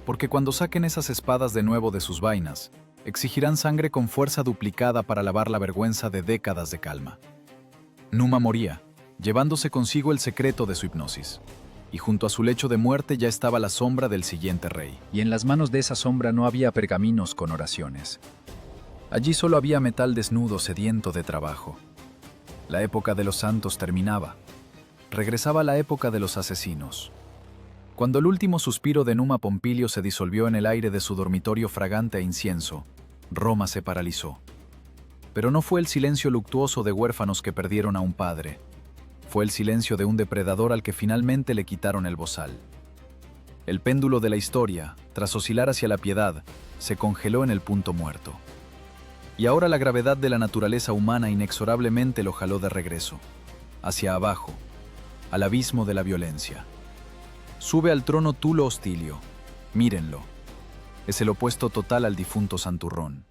Porque cuando saquen esas espadas de nuevo de sus vainas, exigirán sangre con fuerza duplicada para lavar la vergüenza de décadas de calma. Numa moría, llevándose consigo el secreto de su hipnosis. Y junto a su lecho de muerte ya estaba la sombra del siguiente rey. Y en las manos de esa sombra no había pergaminos con oraciones. Allí solo había metal desnudo sediento de trabajo. La época de los santos terminaba. Regresaba la época de los asesinos. Cuando el último suspiro de Numa Pompilio se disolvió en el aire de su dormitorio fragante a incienso, Roma se paralizó. Pero no fue el silencio luctuoso de huérfanos que perdieron a un padre. Fue el silencio de un depredador al que finalmente le quitaron el bozal. El péndulo de la historia, tras oscilar hacia la piedad, se congeló en el punto muerto. Y ahora la gravedad de la naturaleza humana inexorablemente lo jaló de regreso, hacia abajo, al abismo de la violencia. Sube al trono Tulo Hostilio. Mírenlo. Es el opuesto total al difunto Santurrón.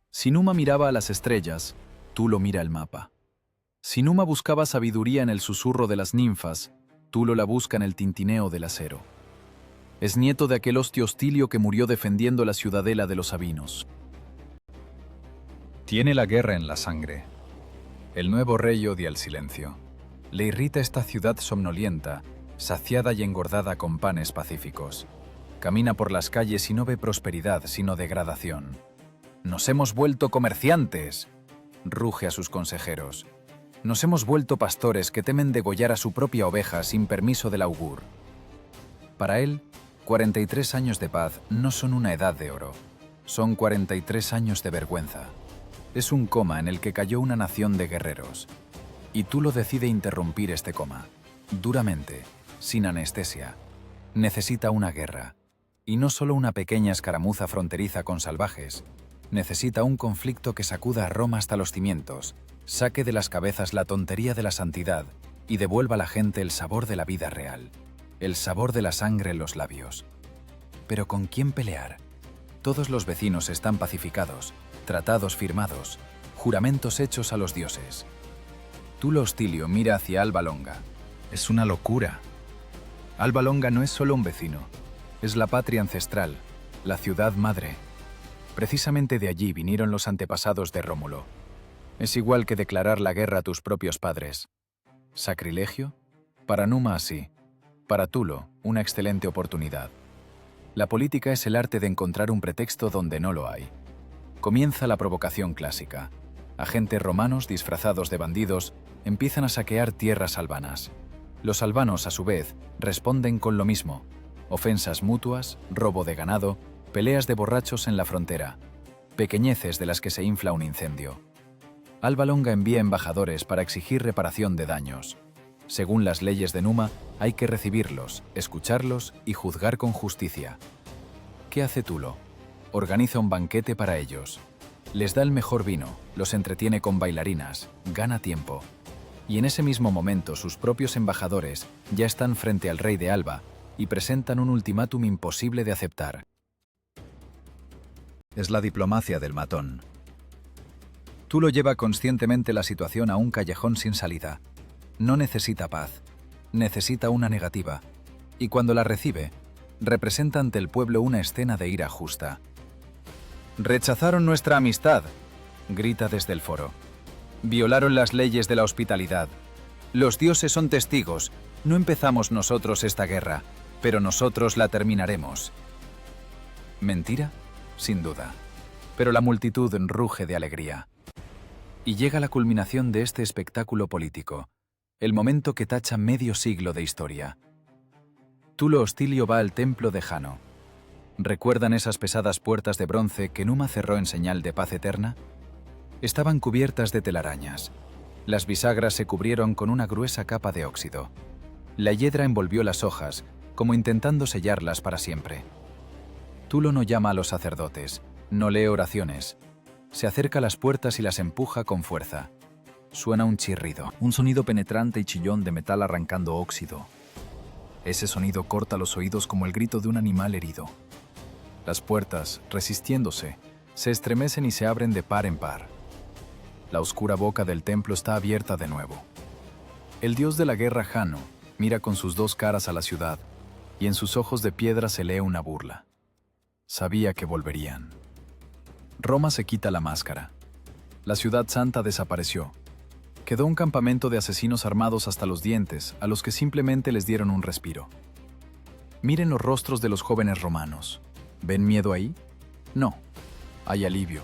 Si Numa miraba a las estrellas, Tulo mira el mapa. Si Numa buscaba sabiduría en el susurro de las ninfas, Tulo la busca en el tintineo del acero. Es nieto de aquel hostio Hostilio que murió defendiendo la ciudadela de los Sabinos. Tiene la guerra en la sangre. El nuevo rey odia el silencio. Le irrita esta ciudad somnolienta, saciada y engordada con panes pacíficos. Camina por las calles y no ve prosperidad, sino degradación. «Nos hemos vuelto comerciantes», ruge a sus consejeros. «Nos hemos vuelto pastores que temen degollar a su propia oveja sin permiso del augur». Para él, 43 años de paz no son una edad de oro. Son 43 años de vergüenza. Es un coma en el que cayó una nación de guerreros. Y Tulo decide interrumpir este coma. Duramente, sin anestesia. Necesita una guerra. Y no solo una pequeña escaramuza fronteriza con salvajes. Necesita un conflicto que sacuda a Roma hasta los cimientos, saque de las cabezas la tontería de la santidad y devuelva a la gente el sabor de la vida real, el sabor de la sangre en los labios. Pero ¿con quién pelear? Todos los vecinos están pacificados, tratados firmados, juramentos hechos a los dioses. Tulo Hostilio mira hacia Alba Longa. Es una locura. Alba Longa no es solo un vecino, es la patria ancestral, la ciudad madre. Precisamente de allí vinieron los antepasados de Rómulo. Es igual que declarar la guerra a tus propios padres. ¿Sacrilegio? Para Numa sí. Para Tulo, una excelente oportunidad. La política es el arte de encontrar un pretexto donde no lo hay. Comienza la provocación clásica. Agentes romanos disfrazados de bandidos empiezan a saquear tierras albanas. Los albanos, a su vez, responden con lo mismo. Ofensas mutuas, robo de ganado, peleas de borrachos en la frontera, pequeñeces de las que se infla un incendio. Alba Longa envía embajadores para exigir reparación de daños. Según las leyes de Numa, hay que recibirlos, escucharlos y juzgar con justicia. ¿Qué hace Tulo? Organiza un banquete para ellos. Les da el mejor vino, los entretiene con bailarinas, gana tiempo. Y en ese mismo momento sus propios embajadores ya están frente al rey de Alba y presentan un ultimátum imposible de aceptar. Es la diplomacia del matón. Tulo lleva conscientemente la situación a un callejón sin salida. No necesita paz, necesita una negativa. Y cuando la recibe, representa ante el pueblo una escena de ira justa. «Rechazaron nuestra amistad», grita desde el foro. «Violaron las leyes de la hospitalidad. Los dioses son testigos. No empezamos nosotros esta guerra, pero nosotros la terminaremos». ¿Mentira? Sin duda. Pero la multitud ruge de alegría. Y llega la culminación de este espectáculo político, el momento que tacha medio siglo de historia. Tulo Hostilio va al templo de Jano. ¿Recuerdan esas pesadas puertas de bronce que Numa cerró en señal de paz eterna? Estaban cubiertas de telarañas. Las bisagras se cubrieron con una gruesa capa de óxido. La hiedra envolvió las hojas, como intentando sellarlas para siempre. Tulo no llama a los sacerdotes, no lee oraciones. Se acerca a las puertas y las empuja con fuerza. Suena un chirrido, un sonido penetrante y chillón de metal arrancando óxido. Ese sonido corta los oídos como el grito de un animal herido. Las puertas, resistiéndose, se estremecen y se abren de par en par. La oscura boca del templo está abierta de nuevo. El dios de la guerra Jano mira con sus dos caras a la ciudad y en sus ojos de piedra se lee una burla. Sabía que volverían. Roma se quita la máscara. La ciudad santa desapareció. Quedó un campamento de asesinos armados hasta los dientes, a los que simplemente les dieron un respiro. Miren los rostros de los jóvenes romanos. ¿Ven miedo ahí? No. Hay alivio.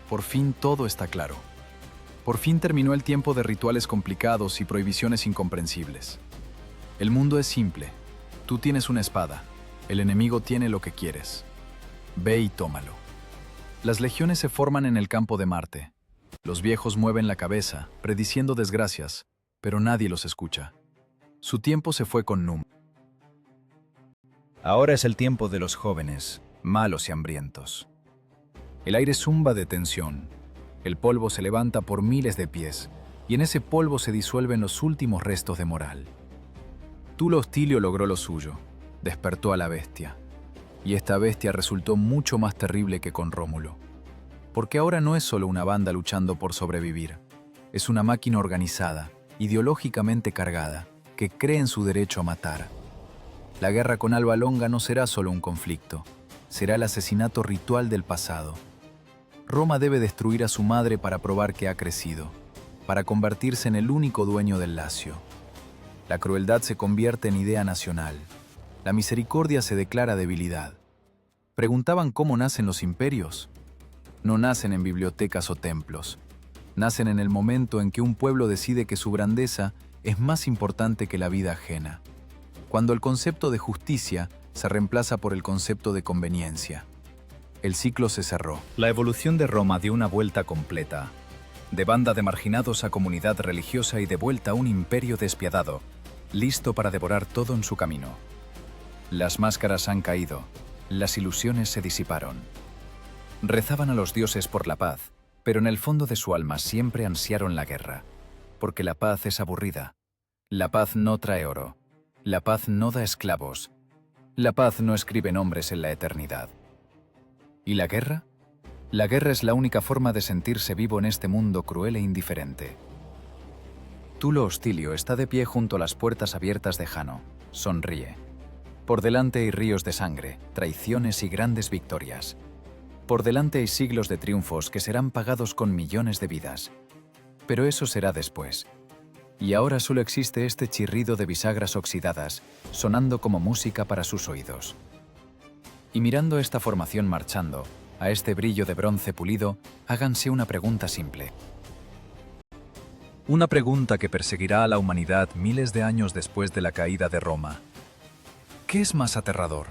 Por fin todo está claro. Por fin terminó el tiempo de rituales complicados y prohibiciones incomprensibles. El mundo es simple. Tú tienes una espada. El enemigo tiene lo que quieres. Ve y tómalo. Las legiones se forman en el campo de Marte. Los viejos mueven la cabeza, prediciendo desgracias, pero nadie los escucha. Su tiempo se fue con Num. Ahora es el tiempo de los jóvenes, malos y hambrientos. El aire zumba de tensión. El polvo se levanta por miles de pies, y en ese polvo se disuelven los últimos restos de moral. Tulo Hostilio logró lo suyo, despertó a la bestia. Y esta bestia resultó mucho más terrible que con Rómulo. Porque ahora no es solo una banda luchando por sobrevivir. Es una máquina organizada, ideológicamente cargada, que cree en su derecho a matar. La guerra con Alba Longa no será solo un conflicto, será el asesinato ritual del pasado. Roma debe destruir a su madre para probar que ha crecido, para convertirse en el único dueño del Lacio. La crueldad se convierte en idea nacional. La misericordia se declara debilidad. Preguntaban cómo nacen los imperios. No nacen en bibliotecas o templos. Nacen en el momento en que un pueblo decide que su grandeza es más importante que la vida ajena. Cuando el concepto de justicia se reemplaza por el concepto de conveniencia. El ciclo se cerró. La evolución de Roma dio una vuelta completa. De banda de marginados a comunidad religiosa y de vuelta a un imperio despiadado, listo para devorar todo en su camino. Las máscaras han caído, las ilusiones se disiparon. Rezaban a los dioses por la paz, pero en el fondo de su alma siempre ansiaron la guerra, porque la paz es aburrida. La paz no trae oro. La paz no da esclavos. La paz no escribe nombres en la eternidad. ¿Y la guerra? La guerra es la única forma de sentirse vivo en este mundo cruel e indiferente. Tulo Hostilio está de pie junto a las puertas abiertas de Jano. Sonríe. Por delante hay ríos de sangre, traiciones y grandes victorias. Por delante hay siglos de triunfos que serán pagados con millones de vidas. Pero eso será después. Y ahora solo existe este chirrido de bisagras oxidadas, sonando como música para sus oídos. Y mirando esta formación marchando, a este brillo de bronce pulido, háganse una pregunta simple. Una pregunta que perseguirá a la humanidad miles de años después de la caída de Roma. ¿Qué es más aterrador?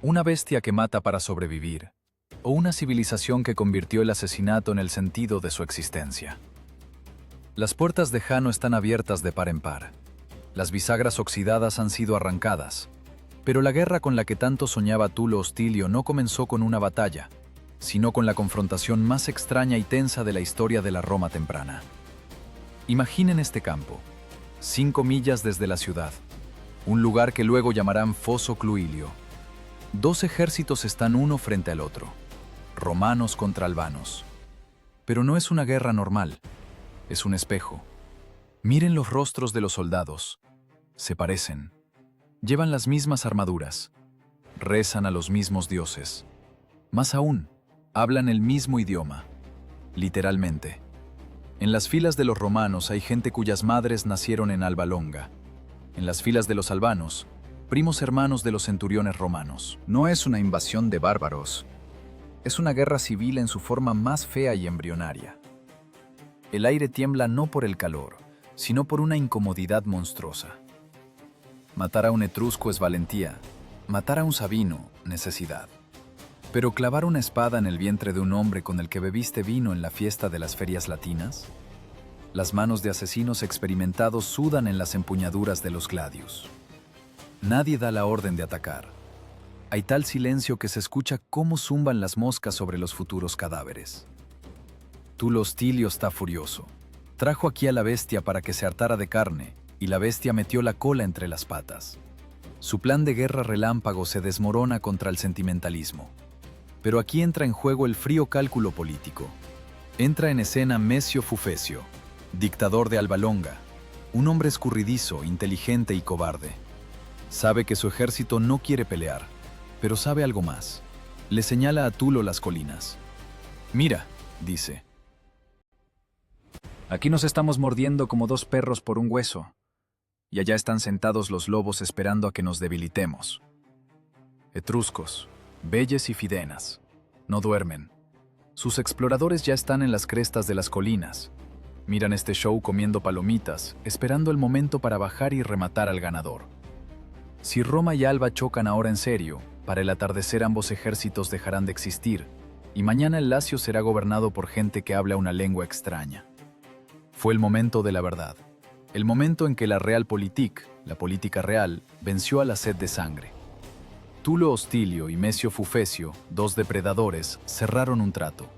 ¿Una bestia que mata para sobrevivir? ¿O una civilización que convirtió el asesinato en el sentido de su existencia? Las puertas de Jano están abiertas de par en par. Las bisagras oxidadas han sido arrancadas. Pero la guerra con la que tanto soñaba Tulo Hostilio no comenzó con una batalla, sino con la confrontación más extraña y tensa de la historia de la Roma temprana. Imaginen este campo, 5 millas desde la ciudad, un lugar que luego llamarán Fosso Cluilio. 2 ejércitos están uno frente al otro, romanos contra albanos. Pero no es una guerra normal, es un espejo. Miren los rostros de los soldados, se parecen. Llevan las mismas armaduras, rezan a los mismos dioses. Más aún, hablan el mismo idioma, literalmente. En las filas de los romanos hay gente cuyas madres nacieron en Alba Longa. En las filas de los albanos, primos hermanos de los centuriones romanos. No es una invasión de bárbaros, es una guerra civil en su forma más fea y embrionaria. El aire tiembla no por el calor, sino por una incomodidad monstruosa. Matar a un etrusco es valentía, matar a un sabino, necesidad. Pero clavar una espada en el vientre de un hombre con el que bebiste vino en la fiesta de las ferias latinas. Las manos de asesinos experimentados sudan en las empuñaduras de los gladius. Nadie da la orden de atacar. Hay tal silencio que se escucha cómo zumban las moscas sobre los futuros cadáveres. Tulo Hostilio está furioso. Trajo aquí a la bestia para que se hartara de carne, y la bestia metió la cola entre las patas. Su plan de guerra relámpago se desmorona contra el sentimentalismo. Pero aquí entra en juego el frío cálculo político. Entra en escena Mesio Fufecio, dictador de Alba Longa, un hombre escurridizo, inteligente y cobarde. Sabe que su ejército no quiere pelear, pero sabe algo más. Le señala a Tulo las colinas. «Mira», dice. «Aquí nos estamos mordiendo como 2 perros por un hueso. Y allá están sentados los lobos esperando a que nos debilitemos. Etruscos, Velles y Fidenas, no duermen. Sus exploradores ya están en las crestas de las colinas. Miran este show comiendo palomitas, esperando el momento para bajar y rematar al ganador. Si Roma y Alba chocan ahora en serio, para el atardecer ambos ejércitos dejarán de existir, y mañana el Lacio será gobernado por gente que habla una lengua extraña. Fue el momento de la verdad, el momento en que la Realpolitik, la política real, venció a la sed de sangre. Tulo Hostilio y Mesio Fufecio, dos depredadores, cerraron un trato.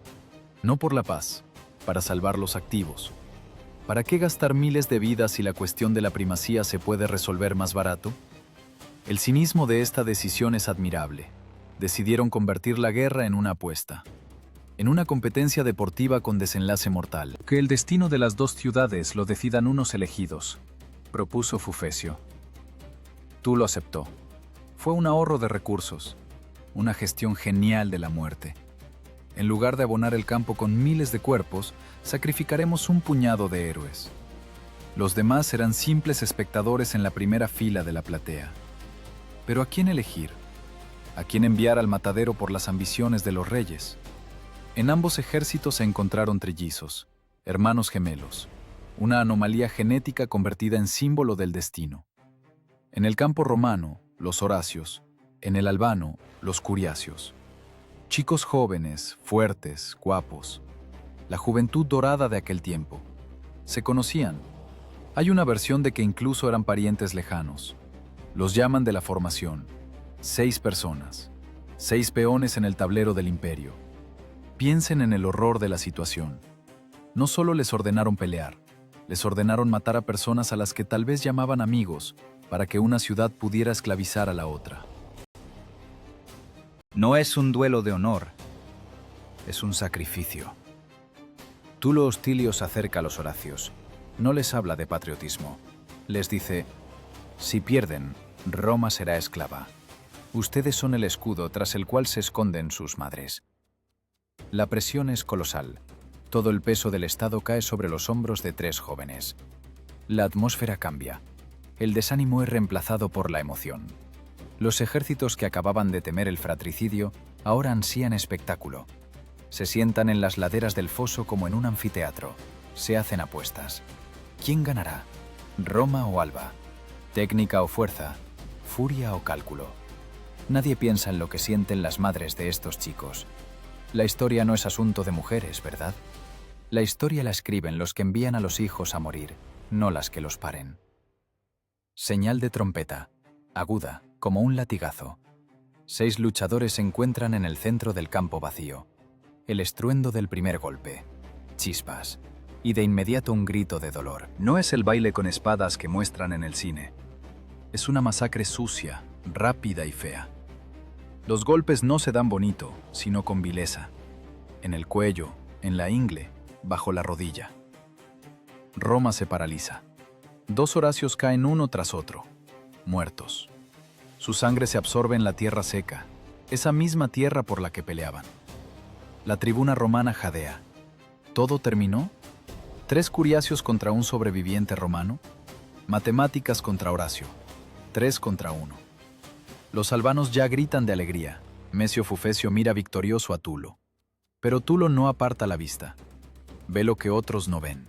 No por la paz, para salvar los activos. ¿Para qué gastar miles de vidas si la cuestión de la primacía se puede resolver más barato? El cinismo de esta decisión es admirable. Decidieron convertir la guerra en una apuesta, en una competencia deportiva con desenlace mortal. Que el destino de las dos ciudades lo decidan unos elegidos, propuso Fufecio. Tulo aceptó. Fue un ahorro de recursos, una gestión genial de la muerte. En lugar de abonar el campo con miles de cuerpos, sacrificaremos un puñado de héroes. Los demás serán simples espectadores en la primera fila de la platea. Pero ¿a quién elegir? ¿A quién enviar al matadero por las ambiciones de los reyes? En ambos ejércitos se encontraron trillizos, hermanos gemelos, una anomalía genética convertida en símbolo del destino. En el campo romano, los Horacios; en el albano, los Curiacios. Chicos jóvenes, fuertes, guapos. La juventud dorada de aquel tiempo. Se conocían. Hay una versión de que incluso eran parientes lejanos. Los llaman de la formación. 6 personas. 6 peones en el tablero del imperio. Piensen en el horror de la situación. No solo les ordenaron pelear, les ordenaron matar a personas a las que tal vez llamaban amigos para que una ciudad pudiera esclavizar a la otra. No es un duelo de honor, es un sacrificio. Tulo Hostilio se acerca a los Horacios. No les habla de patriotismo. Les dice: si pierden, Roma será esclava. Ustedes son el escudo tras el cual se esconden sus madres. La presión es colosal. Todo el peso del Estado cae sobre los hombros de 3 jóvenes. La atmósfera cambia. El desánimo es reemplazado por la emoción. Los ejércitos que acababan de temer el fratricidio ahora ansían espectáculo. Se sientan en las laderas del foso como en un anfiteatro. Se hacen apuestas. ¿Quién ganará? ¿Roma o Alba? ¿Técnica o fuerza? ¿Furia o cálculo? Nadie piensa en lo que sienten las madres de estos chicos. La historia no es asunto de mujeres, ¿verdad? La historia la escriben los que envían a los hijos a morir, no las que los paren. Señal de trompeta, aguda, como un latigazo. 6 luchadores se encuentran en el centro del campo vacío. El estruendo del primer golpe. Chispas. Y de inmediato un grito de dolor. No es el baile con espadas que muestran en el cine. Es una masacre sucia, rápida y fea. Los golpes no se dan bonito, sino con vileza. En el cuello, en la ingle, bajo la rodilla. Roma se paraliza. 2 Horacios caen uno tras otro, muertos. Su sangre se absorbe en la tierra seca, esa misma tierra por la que peleaban. La tribuna romana jadea. ¿Todo terminó? 3 Curiacios contra un sobreviviente romano. Matemáticas contra Horacio. 3 contra 1. Los albanos ya gritan de alegría. Mesio Fufecio mira victorioso a Tulo. Pero Tulo no aparta la vista. Ve lo que otros no ven.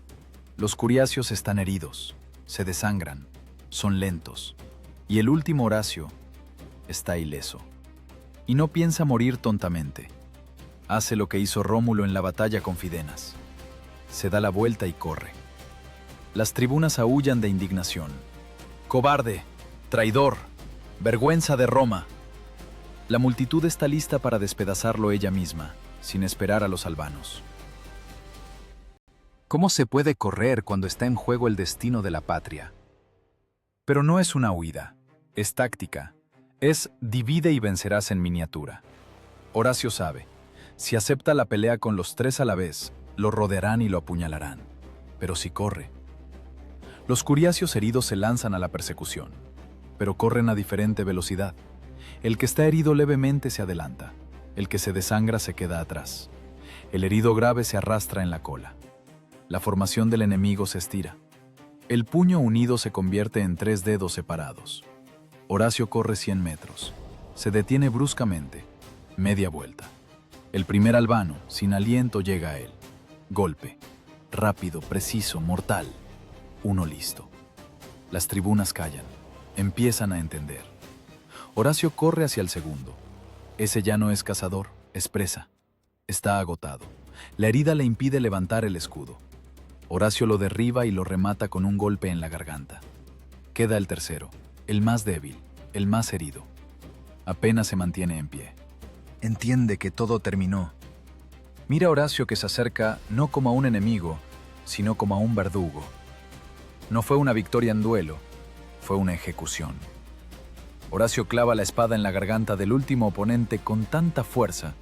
Los Curiacios están heridos, se desangran, son lentos. Y el último Horacio está ileso. Y no piensa morir tontamente. Hace lo que hizo Rómulo en la batalla con Fidenas. Se da la vuelta y corre. Las tribunas aúllan de indignación. ¡Cobarde! ¡Traidor! ¡Vergüenza de Roma! La multitud está lista para despedazarlo ella misma, sin esperar a los albanos. ¿Cómo se puede correr cuando está en juego el destino de la patria? Pero no es una huida, es táctica, es divide y vencerás en miniatura. Horacio sabe, si acepta la pelea con los 3 a la vez, lo rodearán y lo apuñalarán. Pero si corre. Los Curiacios heridos se lanzan a la persecución, pero corren a diferente velocidad. El que está herido levemente se adelanta, el que se desangra se queda atrás. El herido grave se arrastra en la cola. La formación del enemigo se estira. El puño unido se convierte en 3 dedos separados. Horacio corre 100 metros. Se detiene bruscamente. Media vuelta. El primer albano, sin aliento, llega a él. Golpe. rápido, preciso, mortal. Uno listo. Las tribunas callan. Empiezan a entender. Horacio corre hacia el segundo. Ese ya no es cazador, es presa. Está agotado. La herida le impide levantar el escudo. Horacio lo derriba y lo remata con un golpe en la garganta. Queda el tercero, el más débil, el más herido. Apenas se mantiene en pie. Entiende que todo terminó. Mira a Horacio que se acerca no como a un enemigo, sino como a un verdugo. No fue una victoria en duelo, fue una ejecución. Horacio clava la espada en la garganta del último oponente con tanta fuerza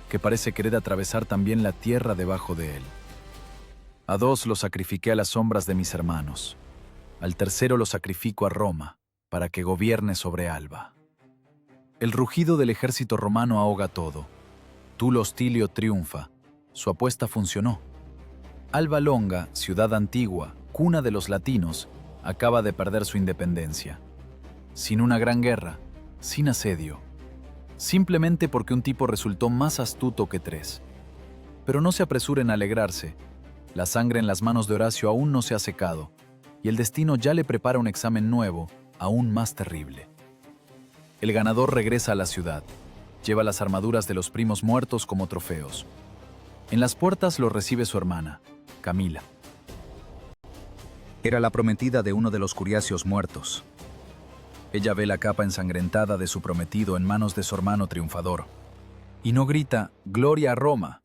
que parece querer atravesar también la tierra debajo de él. A dos los sacrifiqué a las sombras de mis hermanos. Al tercero lo sacrifico a Roma, para que gobierne sobre Alba. El rugido del ejército romano ahoga todo. Tulo Hostilio triunfa. Su apuesta funcionó. Alba Longa, ciudad antigua, cuna de los latinos, acaba de perder su independencia. Sin una gran guerra, sin asedio. Simplemente porque un tipo resultó más astuto que tres. Pero no se apresuren a alegrarse. La sangre en las manos de Horacio aún no se ha secado, y el destino ya le prepara un examen nuevo, aún más terrible. El ganador regresa a la ciudad. Lleva las armaduras de los primos muertos como trofeos. En las puertas lo recibe su hermana, Camila. Era la prometida de uno de los curiacios muertos. Ella ve la capa ensangrentada de su prometido en manos de su hermano triunfador. Y no grita, ¡Gloria a Roma!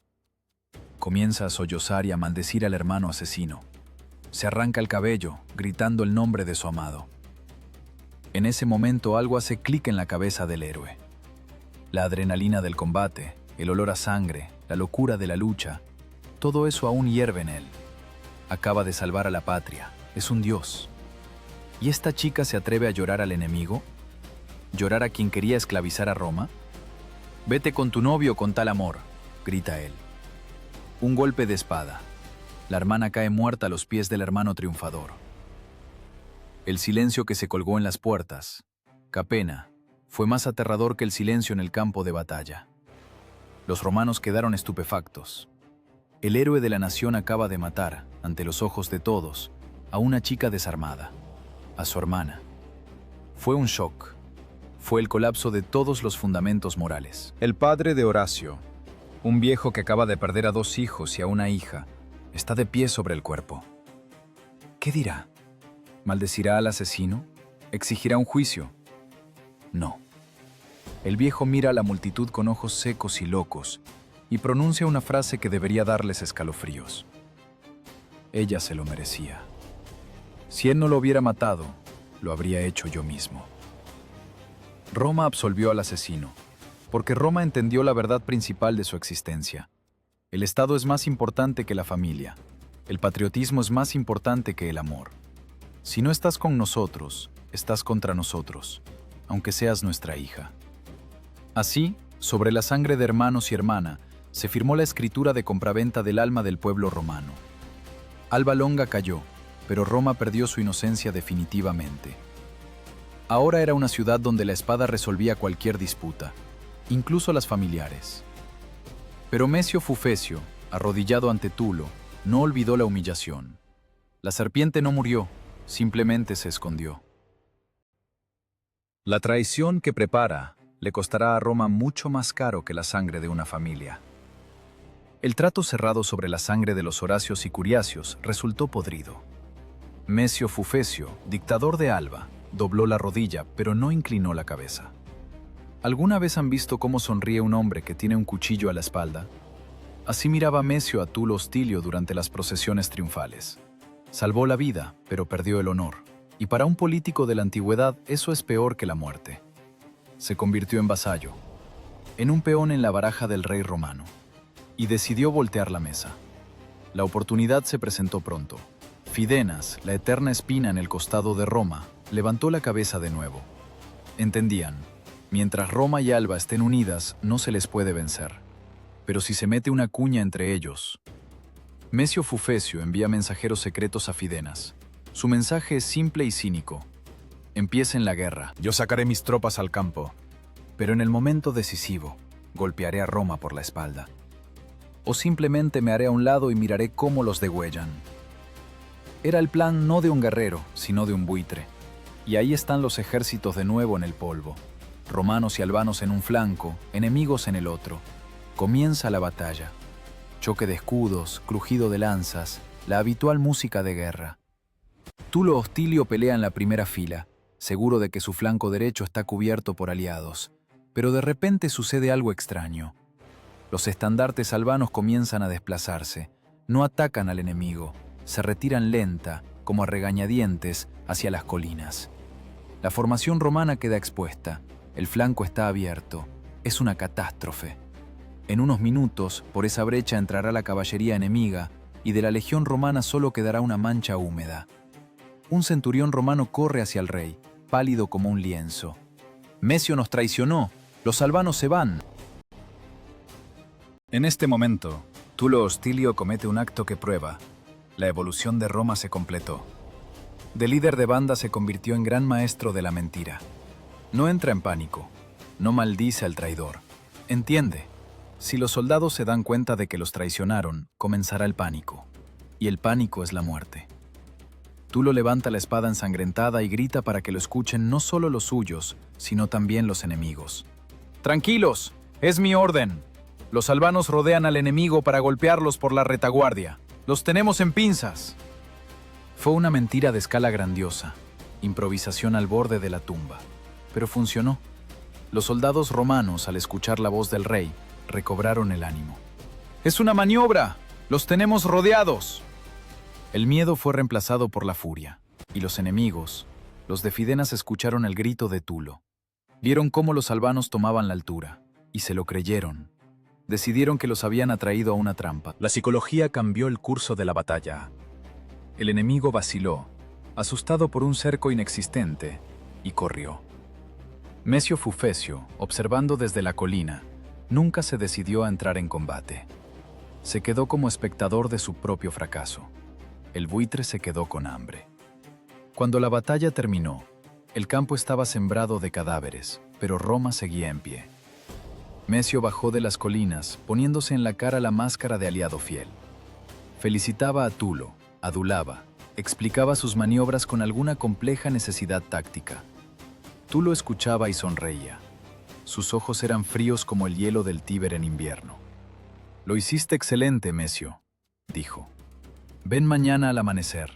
Comienza a sollozar y a maldecir al hermano asesino. Se arranca el cabello, gritando el nombre de su amado. En ese momento algo hace clic en la cabeza del héroe. La adrenalina del combate, el olor a sangre, la locura de la lucha, todo eso aún hierve en él. Acaba de salvar a la patria, es un dios. ¿Y esta chica se atreve a llorar al enemigo? ¿Llorar a quien quería esclavizar a Roma? Vete con tu novio con tal amor, grita él. Un golpe de espada. La hermana cae muerta a los pies del hermano triunfador. El silencio que se colgó en las puertas, Capena, fue más aterrador que el silencio en el campo de batalla. Los romanos quedaron estupefactos. El héroe de la nación acaba de matar, ante los ojos de todos, a una chica desarmada, a su hermana. Fue un shock. Fue el colapso de todos los fundamentos morales. El padre de Horacio, un viejo que acaba de perder a 2 hijos y a una hija, está de pie sobre el cuerpo. ¿Qué dirá? ¿Maldecirá al asesino? ¿Exigirá un juicio? No. El viejo mira a la multitud con ojos secos y locos y pronuncia una frase que debería darles escalofríos. Ella se lo merecía. Si él no lo hubiera matado, lo habría hecho yo mismo. Roma absolvió al asesino, porque Roma entendió la verdad principal de su existencia. El Estado es más importante que la familia. El patriotismo es más importante que el amor. Si no estás con nosotros, estás contra nosotros, aunque seas nuestra hija. Así, sobre la sangre de hermanos y hermana, se firmó la escritura de compraventa del alma del pueblo romano. Alba Longa cayó, pero Roma perdió su inocencia definitivamente. Ahora era una ciudad donde la espada resolvía cualquier disputa, incluso las familiares. Pero Mesio Fufecio, arrodillado ante Tulo, no olvidó la humillación. La serpiente no murió, simplemente se escondió. La traición que prepara le costará a Roma mucho más caro que la sangre de una familia. El trato cerrado sobre la sangre de los Horacios y Curiacios resultó podrido. Mesio Fufecio, dictador de Alba, dobló la rodilla, pero no inclinó la cabeza. ¿Alguna vez han visto cómo sonríe un hombre que tiene un cuchillo a la espalda? Así miraba Mesio a Tulo Hostilio durante las procesiones triunfales. Salvó la vida, pero perdió el honor. Y para un político de la antigüedad eso es peor que la muerte. Se convirtió en vasallo, en un peón en la baraja del rey romano, y decidió voltear la mesa. La oportunidad se presentó pronto. Fidenas, la eterna espina en el costado de Roma, levantó la cabeza de nuevo. Entendían, mientras Roma y Alba estén unidas, no se les puede vencer. Pero si se mete una cuña entre ellos... Mesio Fufecio envía mensajeros secretos a Fidenas. Su mensaje es simple y cínico. Empiecen la guerra. Yo sacaré mis tropas al campo. Pero en el momento decisivo, golpearé a Roma por la espalda. o simplemente me haré a un lado y miraré cómo los degüellan. Era el plan no de un guerrero, sino de un buitre. Y ahí están los ejércitos de nuevo en el polvo. Romanos y albanos en un flanco, enemigos en el otro. Comienza la batalla. Choque de escudos, crujido de lanzas, la habitual música de guerra. Tulo Hostilio pelea en la primera fila, seguro de que su flanco derecho está cubierto por aliados. Pero de repente sucede algo extraño. Los estandartes albanos comienzan a desplazarse. No atacan al enemigo. Se retiran lenta, como a regañadientes, hacia las colinas. La formación romana queda expuesta. El flanco está abierto. Es una catástrofe. En unos minutos, por esa brecha entrará la caballería enemiga y de la legión romana solo quedará una mancha húmeda. Un centurión romano corre hacia el rey, pálido como un lienzo. «Mesio nos traicionó. Los albanos se van». En este momento, Tulo Hostilio comete un acto que prueba. La evolución de Roma se completó. De líder de banda se convirtió en gran maestro de la mentira. No entra en pánico. No maldice al traidor. Entiende. Si los soldados se dan cuenta de que los traicionaron, comenzará el pánico. Y el pánico es la muerte. Tulo levanta la espada ensangrentada y grita para que lo escuchen no solo los suyos, sino también los enemigos. «Tranquilos, es mi orden. Los albanos rodean al enemigo para golpearlos por la retaguardia. Los tenemos en pinzas». Fue una mentira de escala grandiosa, improvisación al borde de la tumba. Pero funcionó. Los soldados romanos, al escuchar la voz del rey, recobraron el ánimo. «¡Es una maniobra! ¡Los tenemos rodeados!». El miedo fue reemplazado por la furia, y los enemigos, los de Fidenas, escucharon el grito de Tulo. Vieron cómo los albanos tomaban la altura, y se lo creyeron. Decidieron que los habían atraído a una trampa. La psicología cambió el curso de la batalla. El enemigo vaciló, asustado por un cerco inexistente, y corrió. Mesio Fufecio, observando desde la colina, nunca se decidió a entrar en combate. Se quedó como espectador de su propio fracaso. El buitre se quedó con hambre. Cuando la batalla terminó, el campo estaba sembrado de cadáveres, pero Roma seguía en pie. Mesio bajó de las colinas, poniéndose en la cara la máscara de aliado fiel. Felicitaba a Tulo, adulaba, explicaba sus maniobras con alguna compleja necesidad táctica. Tulo escuchaba y sonreía. Sus ojos eran fríos como el hielo del Tíber en invierno. «Lo hiciste excelente, Mesio», dijo. «Ven mañana al amanecer.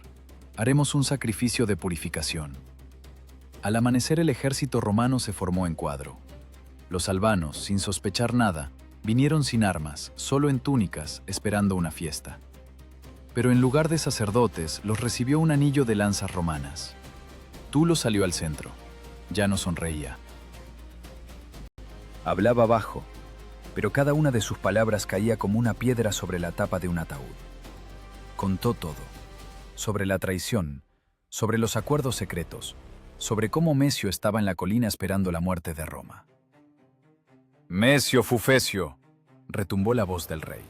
Haremos un sacrificio de purificación». Al amanecer el ejército romano se formó en cuadro. Los albanos, sin sospechar nada, vinieron sin armas, solo en túnicas, esperando una fiesta. Pero en lugar de sacerdotes, los recibió un anillo de lanzas romanas. Tulo salió al centro. Ya no sonreía. Hablaba bajo, pero cada una de sus palabras caía como una piedra sobre la tapa de un ataúd. Contó todo. Sobre la traición, sobre los acuerdos secretos, sobre cómo Mesio estaba en la colina esperando la muerte de Roma. «Mesio Fufecio», retumbó la voz del rey.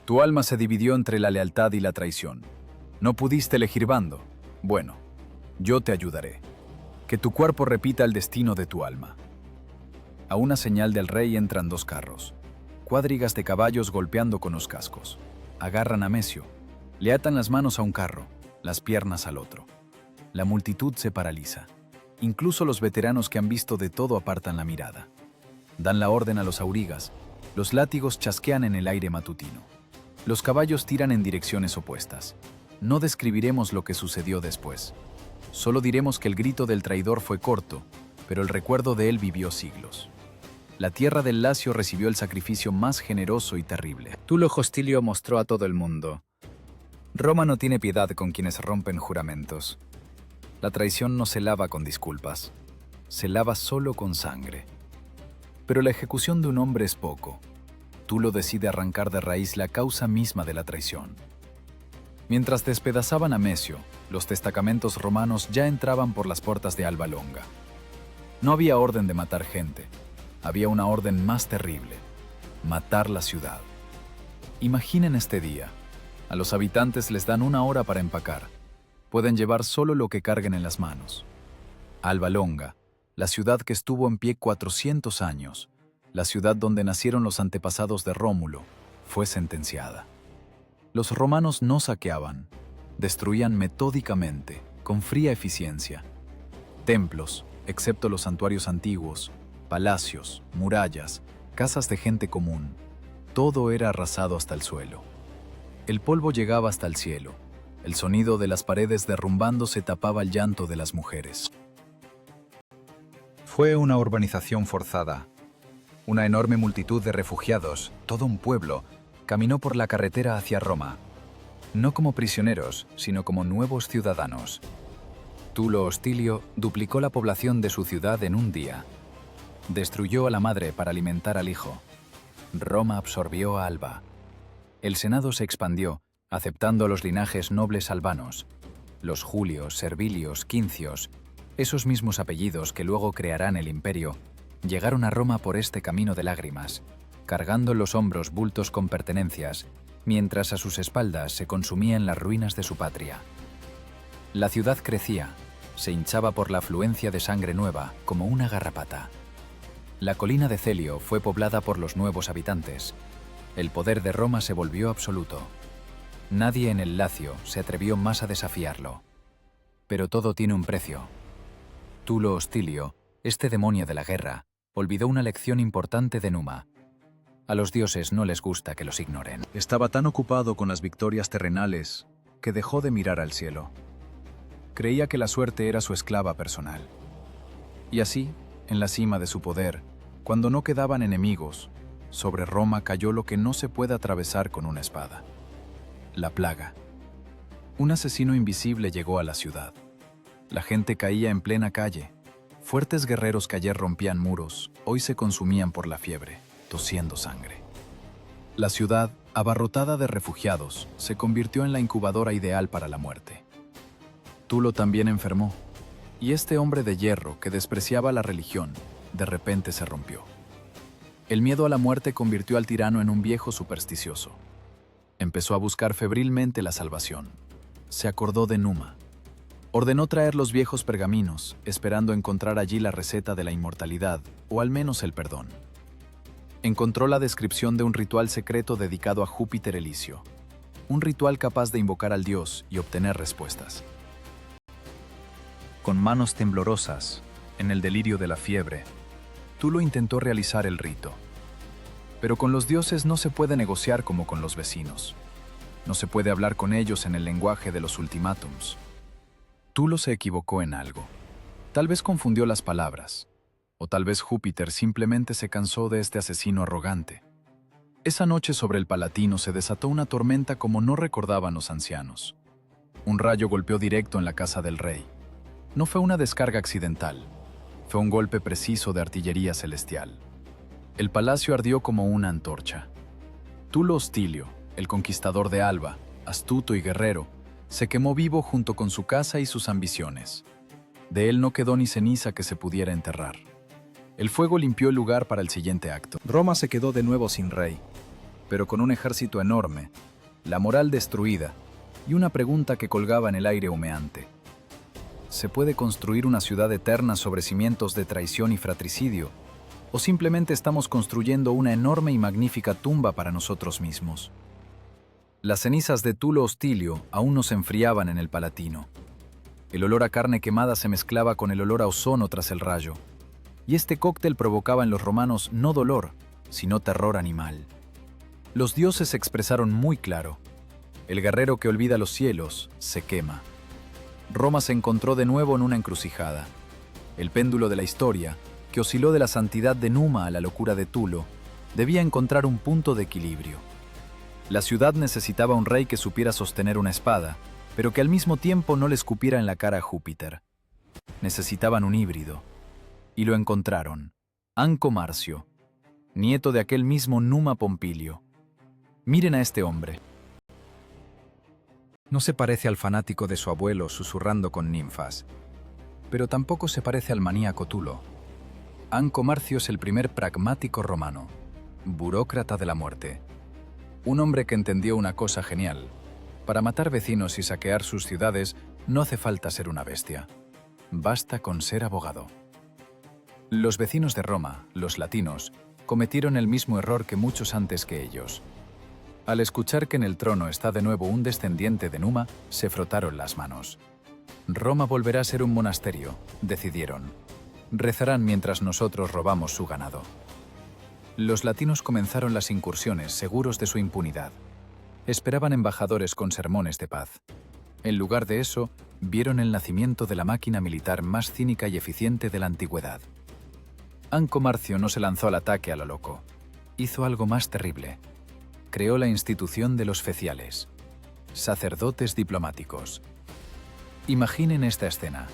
«Tu alma se dividió entre la lealtad y la traición. No pudiste elegir bando. Bueno, yo te ayudaré. Que tu cuerpo repita el destino de tu alma». A una señal del rey entran dos carros, cuadrigas de caballos golpeando con los cascos. Agarran a Mesio, le atan las manos a un carro, las piernas al otro. La multitud se paraliza. Incluso los veteranos que han visto de todo apartan la mirada. Dan la orden a los aurigas. Los látigos chasquean en el aire matutino. Los caballos tiran en direcciones opuestas. No describiremos lo que sucedió después. Solo diremos que el grito del traidor fue corto, pero el recuerdo de él vivió siglos. La tierra del Lacio recibió el sacrificio más generoso y terrible. Tulo Hostilio mostró a todo el mundo: Roma no tiene piedad con quienes rompen juramentos. La traición no se lava con disculpas, se lava solo con sangre. Pero la ejecución de un hombre es poco. Tulo decide arrancar de raíz la causa misma de la traición. Mientras despedazaban a Mesio, los destacamentos romanos ya entraban por las puertas de Alba Longa. No había orden de matar gente. Había una orden más terrible: matar la ciudad. Imaginen este día. A los habitantes les dan 1 hora para empacar. Pueden llevar solo lo que carguen en las manos. Alba Longa, la ciudad que estuvo en pie 400 años, la ciudad donde nacieron los antepasados de Rómulo, fue sentenciada. Los romanos no saqueaban, destruían metódicamente, con fría eficiencia. Templos, excepto los santuarios antiguos, palacios, murallas, casas de gente común, todo era arrasado hasta el suelo. El polvo llegaba hasta el cielo. El sonido de las paredes derrumbándose tapaba el llanto de las mujeres. Fue una urbanización forzada. Una enorme multitud de refugiados, todo un pueblo, caminó por la carretera hacia Roma. No como prisioneros, sino como nuevos ciudadanos. Tulo Hostilio duplicó la población de su ciudad en un día. Destruyó a la madre para alimentar al hijo. Roma absorbió a Alba. El Senado se expandió, aceptando los linajes nobles albanos, los Julios, Servilios, Quincios, esos mismos apellidos que luego crearán el imperio, llegaron a Roma por este camino de lágrimas, cargando en los hombros bultos con pertenencias, mientras a sus espaldas se consumían las ruinas de su patria. La ciudad crecía, se hinchaba por la afluencia de sangre nueva, como una garrapata. La colina de Celio fue poblada por los nuevos habitantes. El poder de Roma se volvió absoluto. Nadie en el Lacio se atrevió más a desafiarlo. Pero todo tiene un precio. Tulo Hostilio, este demonio de la guerra, olvidó una lección importante de Numa. A los dioses no les gusta que los ignoren. Estaba tan ocupado con las victorias terrenales que dejó de mirar al cielo. Creía que la suerte era su esclava personal. Y así, en la cima de su poder, cuando no quedaban enemigos, sobre Roma cayó lo que no se puede atravesar con una espada: la plaga. Un asesino invisible llegó a la ciudad. La gente caía en plena calle. Fuertes guerreros que ayer rompían muros, hoy se consumían por la fiebre, tosiendo sangre. La ciudad, abarrotada de refugiados, se convirtió en la incubadora ideal para la muerte. Tulo también enfermó, y este hombre de hierro que despreciaba la religión, de repente se rompió. El miedo a la muerte convirtió al tirano en un viejo supersticioso. Empezó a buscar febrilmente la salvación. Se acordó de Numa. Ordenó traer los viejos pergaminos, esperando encontrar allí la receta de la inmortalidad, o al menos el perdón. Encontró la descripción de un ritual secreto dedicado a Júpiter Elicio, un ritual capaz de invocar al dios y obtener respuestas. Con manos temblorosas, en el delirio de la fiebre, Tulo intentó realizar el rito. Pero con los dioses no se puede negociar como con los vecinos. No se puede hablar con ellos en el lenguaje de los ultimátums. Tulo se equivocó en algo. Tal vez confundió las palabras. O tal vez Júpiter simplemente se cansó de este asesino arrogante. Esa noche sobre el Palatino se desató una tormenta como no recordaban los ancianos. Un rayo golpeó directo en la casa del rey. No fue una descarga accidental. Fue un golpe preciso de artillería celestial. El palacio ardió como una antorcha. Tulo Hostilio, el conquistador de Alba, astuto y guerrero, se quemó vivo junto con su casa y sus ambiciones. De él no quedó ni ceniza que se pudiera enterrar. El fuego limpió el lugar para el siguiente acto. Roma se quedó de nuevo sin rey, pero con un ejército enorme, la moral destruida y una pregunta que colgaba en el aire humeante. ¿Se puede construir una ciudad eterna sobre cimientos de traición y fratricidio? ¿O simplemente estamos construyendo una enorme y magnífica tumba para nosotros mismos? Las cenizas de Tulo Hostilio aún no se enfriaban en el Palatino. El olor a carne quemada se mezclaba con el olor a ozono tras el rayo. Y este cóctel provocaba en los romanos no dolor, sino terror animal. Los dioses se expresaron muy claro. El guerrero que olvida los cielos se quema. Roma se encontró de nuevo en una encrucijada. El péndulo de la historia, que osciló de la santidad de Numa a la locura de Tulo, debía encontrar un punto de equilibrio. La ciudad necesitaba un rey que supiera sostener una espada, pero que al mismo tiempo no le escupiera en la cara a Júpiter. Necesitaban un híbrido. Y lo encontraron. Anco Marcio, nieto de aquel mismo Numa Pompilio. Miren a este hombre. No se parece al fanático de su abuelo susurrando con ninfas, pero tampoco se parece al maníaco Tulo. Anco Marcio es el primer pragmático romano, burócrata de la muerte. Un hombre que entendió una cosa genial. Para matar vecinos y saquear sus ciudades no hace falta ser una bestia. Basta con ser abogado. Los vecinos de Roma, los latinos, cometieron el mismo error que muchos antes que ellos. Al escuchar que en el trono está de nuevo un descendiente de Numa, se frotaron las manos. Roma volverá a ser un monasterio, decidieron. Rezarán mientras nosotros robamos su ganado. Los latinos comenzaron las incursiones, seguros de su impunidad. Esperaban embajadores con sermones de paz. En lugar de eso, vieron el nacimiento de la máquina militar más cínica y eficiente de la antigüedad. Anco Marcio no se lanzó al ataque a lo loco. Hizo algo más terrible. Creó la institución de los feciales, sacerdotes diplomáticos. Imaginen esta escena.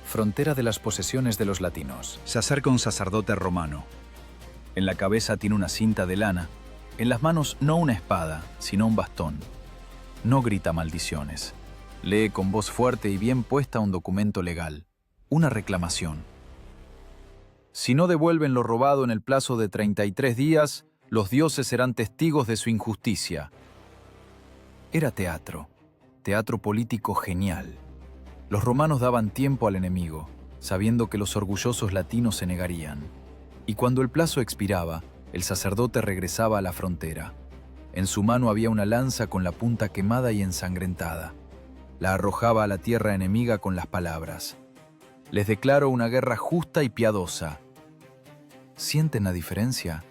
Frontera de las posesiones de los latinos. Se acerca un sacerdote romano. En la cabeza tiene una cinta de lana. En las manos no una espada, sino un bastón. No grita maldiciones. Lee con voz fuerte y bien puesta un documento legal. Una reclamación. Si no devuelven lo robado en el plazo de 33 días, los dioses serán testigos de su injusticia. Era teatro. Teatro político genial. Los romanos daban tiempo al enemigo, sabiendo que los orgullosos latinos se negarían. Y cuando el plazo expiraba, el sacerdote regresaba a la frontera. En su mano había una lanza con la punta quemada y ensangrentada. La arrojaba a la tierra enemiga con las palabras: les declaro una guerra justa y piadosa. ¿Sienten la diferencia?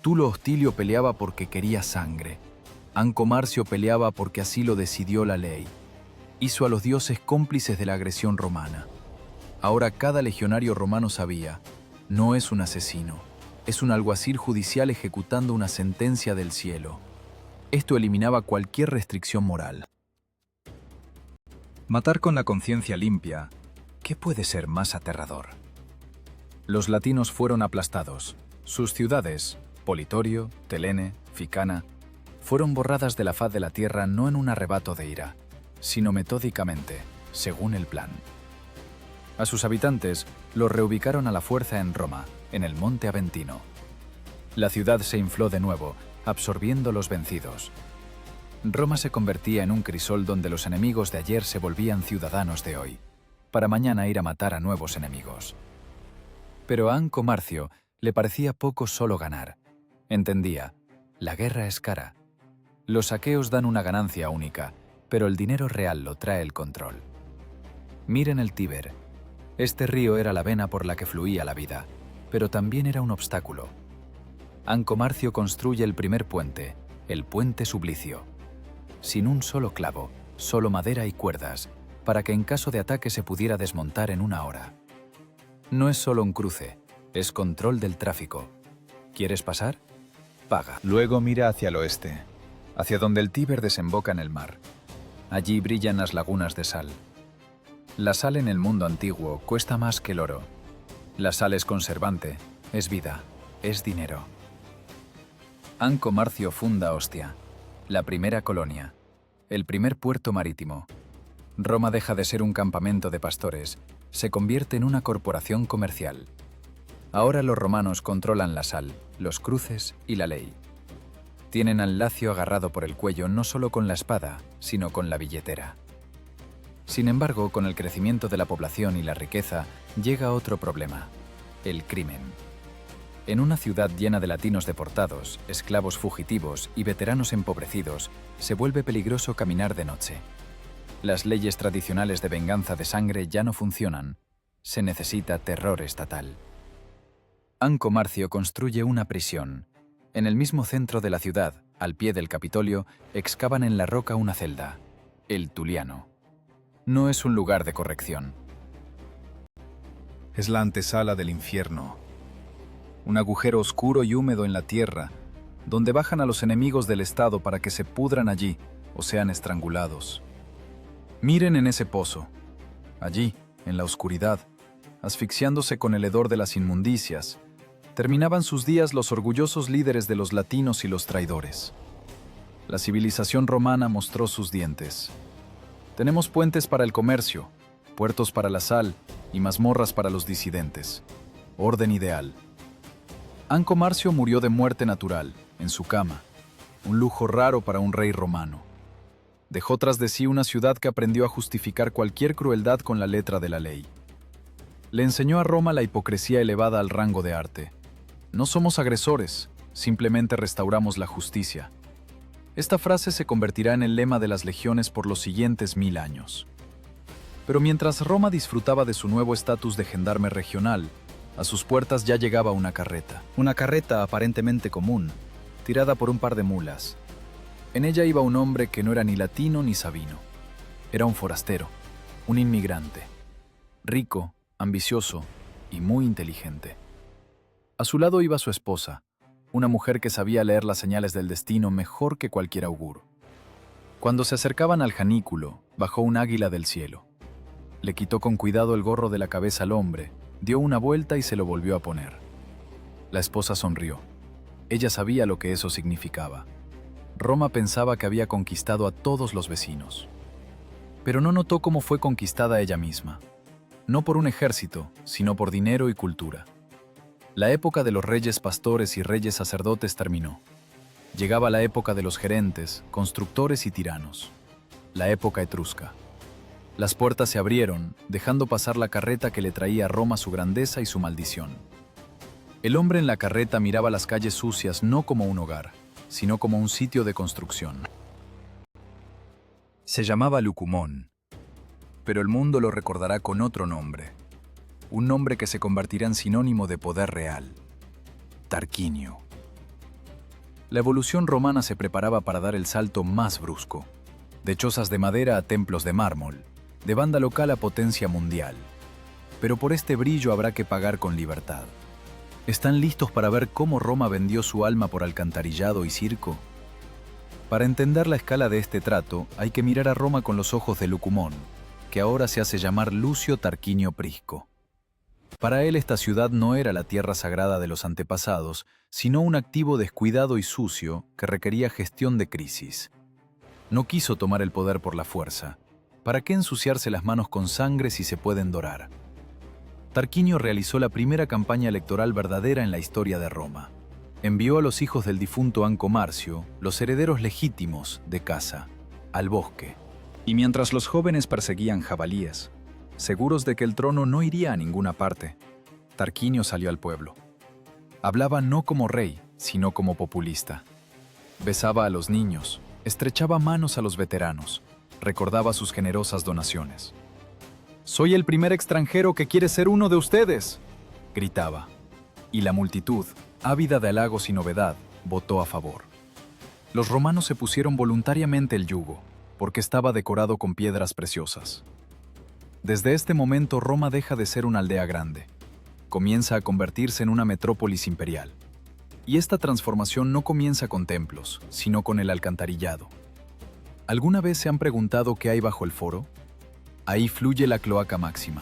Tulo Hostilio peleaba porque quería sangre. Anco Marcio peleaba porque así lo decidió la ley. Hizo a los dioses cómplices de la agresión romana. Ahora cada legionario romano sabía: no es un asesino, es un alguacil judicial ejecutando una sentencia del cielo. Esto eliminaba cualquier restricción moral. Matar con la conciencia limpia, ¿qué puede ser más aterrador? Los latinos fueron aplastados. Sus ciudades, Politorio, Telene, Ficana, fueron borradas de la faz de la tierra no en un arrebato de ira, sino metódicamente, según el plan. A sus habitantes los reubicaron a la fuerza en Roma, en el monte Aventino. La ciudad se infló de nuevo, absorbiendo los vencidos. Roma se convertía en un crisol donde los enemigos de ayer se volvían ciudadanos de hoy, para mañana ir a matar a nuevos enemigos. Pero a Anco Marcio le parecía poco solo ganar. Entendía: la guerra es cara. Los saqueos dan una ganancia única, pero el dinero real lo trae el control. Miren el Tíber. Este río era la vena por la que fluía la vida, pero también era un obstáculo. Anco Marcio construye el primer puente, el Puente Sublicio. Sin un solo clavo, solo madera y cuerdas, para que en caso de ataque se pudiera desmontar en una hora. No es solo un cruce, es control del tráfico. ¿Quieres pasar? Paga. Luego mira hacia el oeste, hacia donde el Tíber desemboca en el mar. Allí brillan las lagunas de sal. La sal en el mundo antiguo cuesta más que el oro. La sal es conservante, es vida, es dinero. Anco Marcio funda Ostia, la primera colonia, el primer puerto marítimo. Roma deja de ser un campamento de pastores, se convierte en una corporación comercial. Ahora los romanos controlan la sal, los cruces y la ley. Tienen al Lacio agarrado por el cuello no solo con la espada, sino con la billetera. Sin embargo, con el crecimiento de la población y la riqueza, llega otro problema: el crimen. En una ciudad llena de latinos deportados, esclavos fugitivos y veteranos empobrecidos, se vuelve peligroso caminar de noche. Las leyes tradicionales de venganza de sangre ya no funcionan. Se necesita terror estatal. Anco Marcio construye una prisión. En el mismo centro de la ciudad, al pie del Capitolio, excavan en la roca una celda, el Tuliano. No es un lugar de corrección. Es la antesala del infierno. Un agujero oscuro y húmedo en la tierra, donde bajan a los enemigos del Estado para que se pudran allí o sean estrangulados. Miren en ese pozo. Allí, en la oscuridad, asfixiándose con el hedor de las inmundicias, terminaban sus días los orgullosos líderes de los latinos y los traidores. La civilización romana mostró sus dientes. Tenemos puentes para el comercio, puertos para la sal y mazmorras para los disidentes. Orden ideal. Anco Marcio murió de muerte natural, en su cama, un lujo raro para un rey romano. Dejó tras de sí una ciudad que aprendió a justificar cualquier crueldad con la letra de la ley. Le enseñó a Roma la hipocresía elevada al rango de arte. No somos agresores, simplemente restauramos la justicia. Esta frase se convertirá en el lema de las legiones por los siguientes 1000 años. Pero mientras Roma disfrutaba de su nuevo estatus de gendarme regional, a sus puertas ya llegaba una carreta. Una carreta aparentemente común, tirada por un par de mulas. En ella iba un hombre que no era ni latino ni sabino. Era un forastero, un inmigrante, rico, ambicioso y muy inteligente. A su lado iba su esposa, una mujer que sabía leer las señales del destino mejor que cualquier augur. Cuando se acercaban al janículo, bajó un águila del cielo. Le quitó con cuidado el gorro de la cabeza al hombre, dio una vuelta y se lo volvió a poner. La esposa sonrió. Ella sabía lo que eso significaba. Roma pensaba que había conquistado a todos los vecinos. Pero no notó cómo fue conquistada ella misma. No por un ejército, sino por dinero y cultura. La época de los reyes pastores y reyes sacerdotes terminó. Llegaba la época de los gerentes, constructores y tiranos. La época etrusca. Las puertas se abrieron, dejando pasar la carreta que le traía a Roma su grandeza y su maldición. El hombre en la carreta miraba las calles sucias no como un hogar, sino como un sitio de construcción. Se llamaba Lucumón, pero el mundo lo recordará con otro nombre. Un nombre que se convertirá en sinónimo de poder real: Tarquinio. La evolución romana se preparaba para dar el salto más brusco, de chozas de madera a templos de mármol, de banda local a potencia mundial. Pero por este brillo habrá que pagar con libertad. ¿Están listos para ver cómo Roma vendió su alma por alcantarillado y circo? Para entender la escala de este trato, hay que mirar a Roma con los ojos de Lucumón, que ahora se hace llamar Lucio Tarquinio Prisco. Para él esta ciudad no era la tierra sagrada de los antepasados, sino un activo descuidado y sucio que requería gestión de crisis. No quiso tomar el poder por la fuerza. ¿Para qué ensuciarse las manos con sangre si se pueden dorar? Tarquinio realizó la primera campaña electoral verdadera en la historia de Roma. Envió a los hijos del difunto Anco Marcio, los herederos legítimos de casa, al bosque. Y mientras los jóvenes perseguían jabalíes, seguros de que el trono no iría a ninguna parte, Tarquinio salió al pueblo. Hablaba no como rey, sino como populista. Besaba a los niños, estrechaba manos a los veteranos, recordaba sus generosas donaciones. «Soy el primer extranjero que quiere ser uno de ustedes», gritaba. Y la multitud, ávida de halagos y novedad, votó a favor. Los romanos se pusieron voluntariamente el yugo, porque estaba decorado con piedras preciosas. Desde este momento Roma deja de ser una aldea grande. Comienza a convertirse en una metrópolis imperial. Y esta transformación no comienza con templos, sino con el alcantarillado. ¿Alguna vez se han preguntado qué hay bajo el foro? Ahí fluye la cloaca máxima,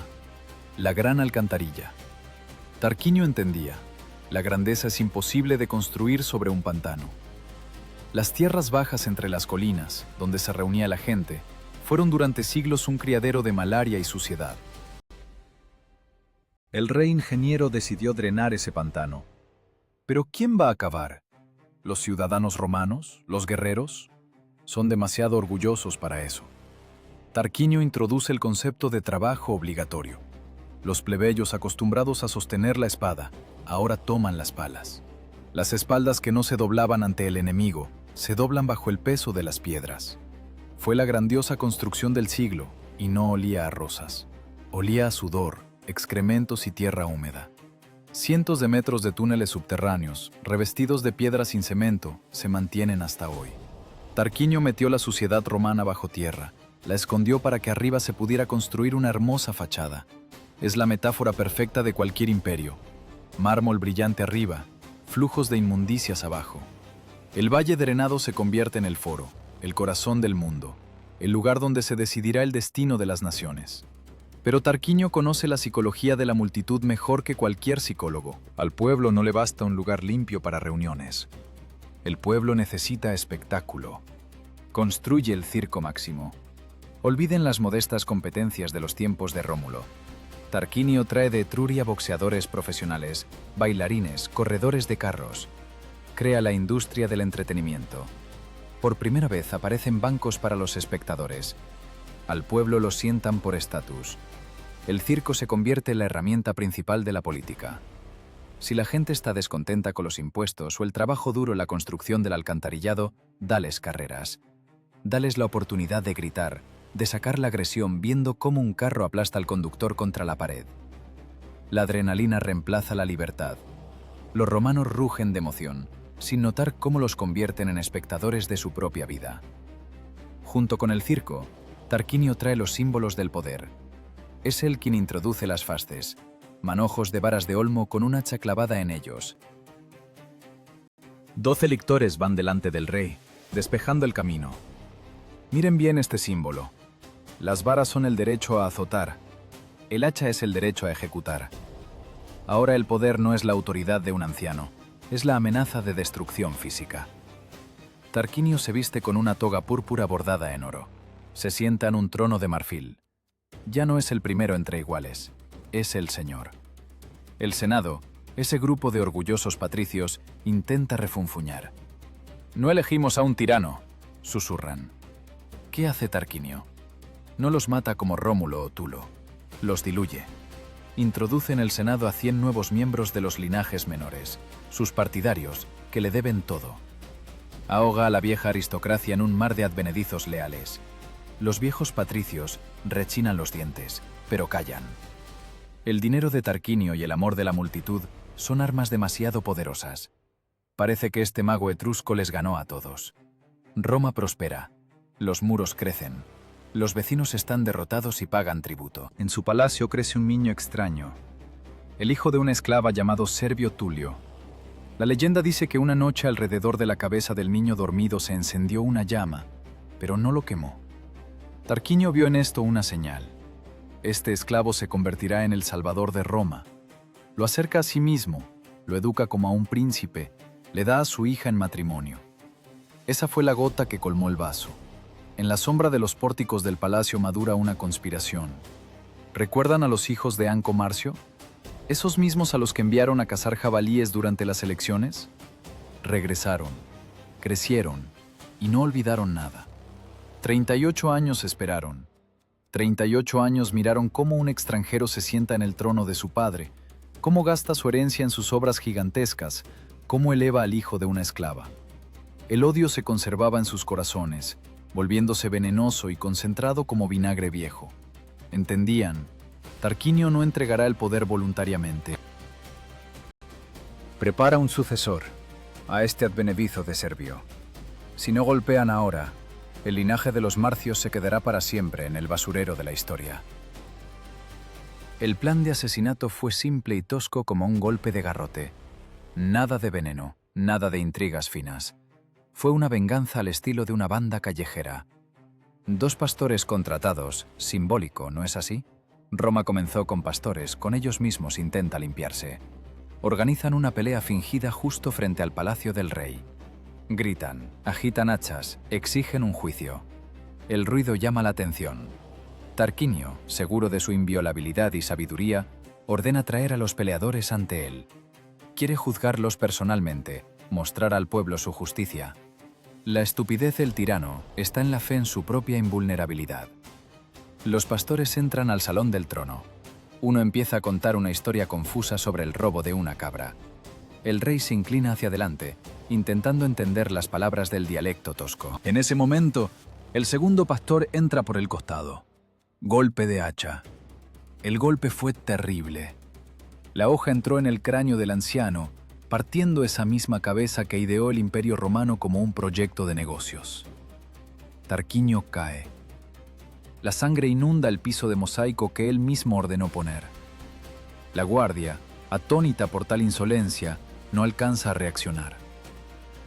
la gran alcantarilla. Tarquinio entendía, la grandeza es imposible de construir sobre un pantano. Las tierras bajas entre las colinas, donde se reunía la gente, fueron durante siglos un criadero de malaria y suciedad. El rey ingeniero decidió drenar ese pantano. ¿Pero quién va a acabar? ¿Los ciudadanos romanos? ¿Los guerreros? Son demasiado orgullosos para eso. Tarquinio introduce el concepto de trabajo obligatorio. Los plebeyos acostumbrados a sostener la espada, ahora toman las palas. Las espaldas que no se doblaban ante el enemigo, se doblan bajo el peso de las piedras. Fue la grandiosa construcción del siglo, y no olía a rosas. Olía a sudor, excrementos y tierra húmeda. Cientos de metros de túneles subterráneos, revestidos de piedras sin cemento, se mantienen hasta hoy. Tarquinio metió la suciedad romana bajo tierra, la escondió para que arriba se pudiera construir una hermosa fachada. Es la metáfora perfecta de cualquier imperio. Mármol brillante arriba, flujos de inmundicias abajo. El valle drenado se convierte en el foro, el corazón del mundo, el lugar donde se decidirá el destino de las naciones. Pero Tarquinio conoce la psicología de la multitud mejor que cualquier psicólogo. Al pueblo no le basta un lugar limpio para reuniones. El pueblo necesita espectáculo. Construye el circo máximo. Olviden las modestas competencias de los tiempos de Rómulo. Tarquinio trae de Etruria boxeadores profesionales, bailarines, corredores de carros. Crea la industria del entretenimiento. Por primera vez aparecen bancos para los espectadores. Al pueblo lo sientan por estatus. El circo se convierte en la herramienta principal de la política. Si la gente está descontenta con los impuestos o el trabajo duro en la construcción del alcantarillado, dales carreras. Dales la oportunidad de gritar, de sacar la agresión viendo cómo un carro aplasta al conductor contra la pared. La adrenalina reemplaza la libertad. Los romanos rugen de emoción, sin notar cómo los convierten en espectadores de su propia vida. Junto con el circo, Tarquinio trae los símbolos del poder. Es él quien introduce las fasces, manojos de varas de olmo con un hacha clavada en ellos. 12 lictores van delante del rey, despejando el camino. Miren bien este símbolo. Las varas son el derecho a azotar. El hacha es el derecho a ejecutar. Ahora el poder no es la autoridad de un anciano, es la amenaza de destrucción física. Tarquinio se viste con una toga púrpura bordada en oro. Se sienta en un trono de marfil. Ya no es el primero entre iguales, es el señor. El Senado, ese grupo de orgullosos patricios, intenta refunfuñar. «No elegimos a un tirano», susurran. ¿Qué hace Tarquinio? No los mata como Rómulo o Tulo. Los diluye. Introduce en el Senado a 100 nuevos miembros de los linajes menores, sus partidarios, que le deben todo. Ahoga a la vieja aristocracia en un mar de advenedizos leales. Los viejos patricios rechinan los dientes, pero callan. El dinero de Tarquinio y el amor de la multitud son armas demasiado poderosas. Parece que este mago etrusco les ganó a todos. Roma prospera. Los muros crecen. Los vecinos están derrotados y pagan tributo. En su palacio crece un niño extraño, el hijo de una esclava llamado Servio Tulio. La leyenda dice que una noche alrededor de la cabeza del niño dormido se encendió una llama, pero no lo quemó. Tarquinio vio en esto una señal. Este esclavo se convertirá en el salvador de Roma. Lo acerca a sí mismo, lo educa como a un príncipe, le da a su hija en matrimonio. Esa fue la gota que colmó el vaso. En la sombra de los pórticos del palacio madura una conspiración. ¿Recuerdan a los hijos de Anco Marcio? ¿Esos mismos a los que enviaron a cazar jabalíes durante las elecciones? Regresaron, crecieron y no olvidaron nada. 38 años esperaron. 38 años miraron cómo un extranjero se sienta en el trono de su padre, cómo gasta su herencia en sus obras gigantescas, cómo eleva al hijo de una esclava. El odio se conservaba en sus corazones, volviéndose venenoso y concentrado como vinagre viejo. Entendían, Tarquinio no entregará el poder voluntariamente. Prepara un sucesor a este advenedizo de Servio. Si no golpean ahora, el linaje de los Marcios se quedará para siempre en el basurero de la historia. El plan de asesinato fue simple y tosco como un golpe de garrote. Nada de veneno, nada de intrigas finas. Fue una venganza al estilo de una banda callejera. 2 pastores contratados, simbólico, ¿no es así? Roma comenzó con pastores, con ellos mismos intenta limpiarse. Organizan una pelea fingida justo frente al palacio del rey. Gritan, agitan hachas, exigen un juicio. El ruido llama la atención. Tarquinio, seguro de su inviolabilidad y sabiduría, ordena traer a los peleadores ante él. Quiere juzgarlos personalmente, mostrar al pueblo su justicia. La estupidez del tirano está en la fe en su propia invulnerabilidad. Los pastores entran al salón del trono. Uno empieza a contar una historia confusa sobre el robo de una cabra. El rey se inclina hacia adelante, intentando entender las palabras del dialecto tosco. En ese momento, el segundo pastor entra por el costado. Golpe de hacha. El golpe fue terrible. La hoja entró en el cráneo del anciano, partiendo esa misma cabeza que ideó el Imperio Romano como un proyecto de negocios. Tarquinio cae. La sangre inunda el piso de mosaico que él mismo ordenó poner. La guardia, atónita por tal insolencia, no alcanza a reaccionar.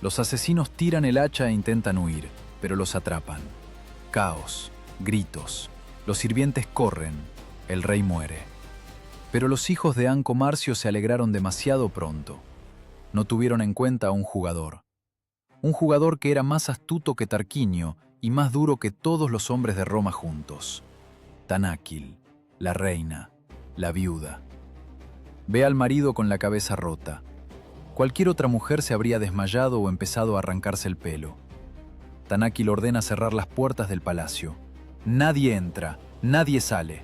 Los asesinos tiran el hacha e intentan huir, pero los atrapan. Caos, gritos. Los sirvientes corren. El rey muere. Pero los hijos de Anco Marcio se alegraron demasiado pronto. No tuvieron en cuenta a un jugador. Un jugador que era más astuto que Tarquinio y más duro que todos los hombres de Roma juntos. Tanáquil, la reina, la viuda. Ve al marido con la cabeza rota. Cualquier otra mujer se habría desmayado o empezado a arrancarse el pelo. Tanáquil ordena cerrar las puertas del palacio. Nadie entra, nadie sale.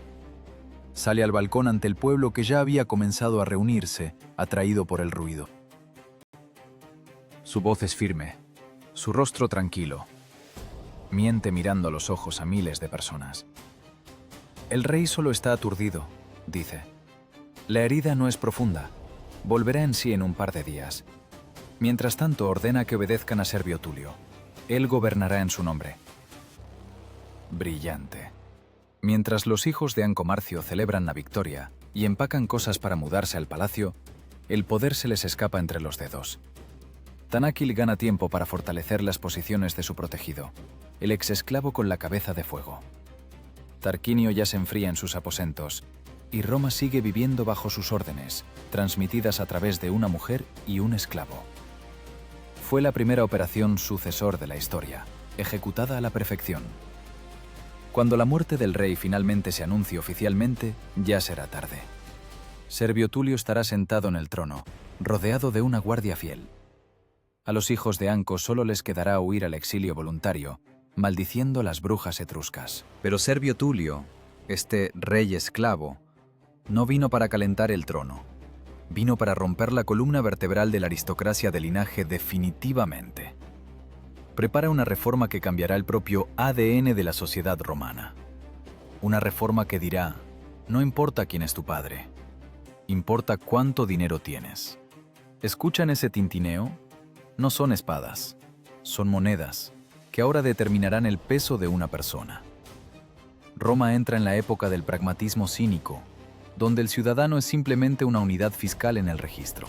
Sale al balcón ante el pueblo que ya había comenzado a reunirse, atraído por el ruido. Su voz es firme, su rostro tranquilo. Miente mirando a los ojos a miles de personas. El rey solo está aturdido, dice. La herida no es profunda. Volverá en sí en un par de días. Mientras tanto, ordena que obedezcan a Servio Tulio. Él gobernará en su nombre. Brillante. Mientras los hijos de Ancomarcio celebran la victoria y empacan cosas para mudarse al palacio, el poder se les escapa entre los dedos. Tanáquil gana tiempo para fortalecer las posiciones de su protegido, el exesclavo con la cabeza de fuego. Tarquinio ya se enfría en sus aposentos, y Roma sigue viviendo bajo sus órdenes, transmitidas a través de una mujer y un esclavo. Fue la primera operación sucesor de la historia, ejecutada a la perfección. Cuando la muerte del rey finalmente se anuncie oficialmente, ya será tarde. Servio Tulio estará sentado en el trono, rodeado de una guardia fiel. A los hijos de Anco solo les quedará huir al exilio voluntario, maldiciendo a las brujas etruscas. Pero Servio Tulio, este rey esclavo, no vino para calentar el trono. Vino para romper la columna vertebral de la aristocracia de linaje definitivamente. Prepara una reforma que cambiará el propio ADN de la sociedad romana. Una reforma que dirá, no importa quién es tu padre, importa cuánto dinero tienes. ¿Escuchan ese tintineo? No son espadas, son monedas, que ahora determinarán el peso de una persona. Roma entra en la época del pragmatismo cínico, donde el ciudadano es simplemente una unidad fiscal en el registro.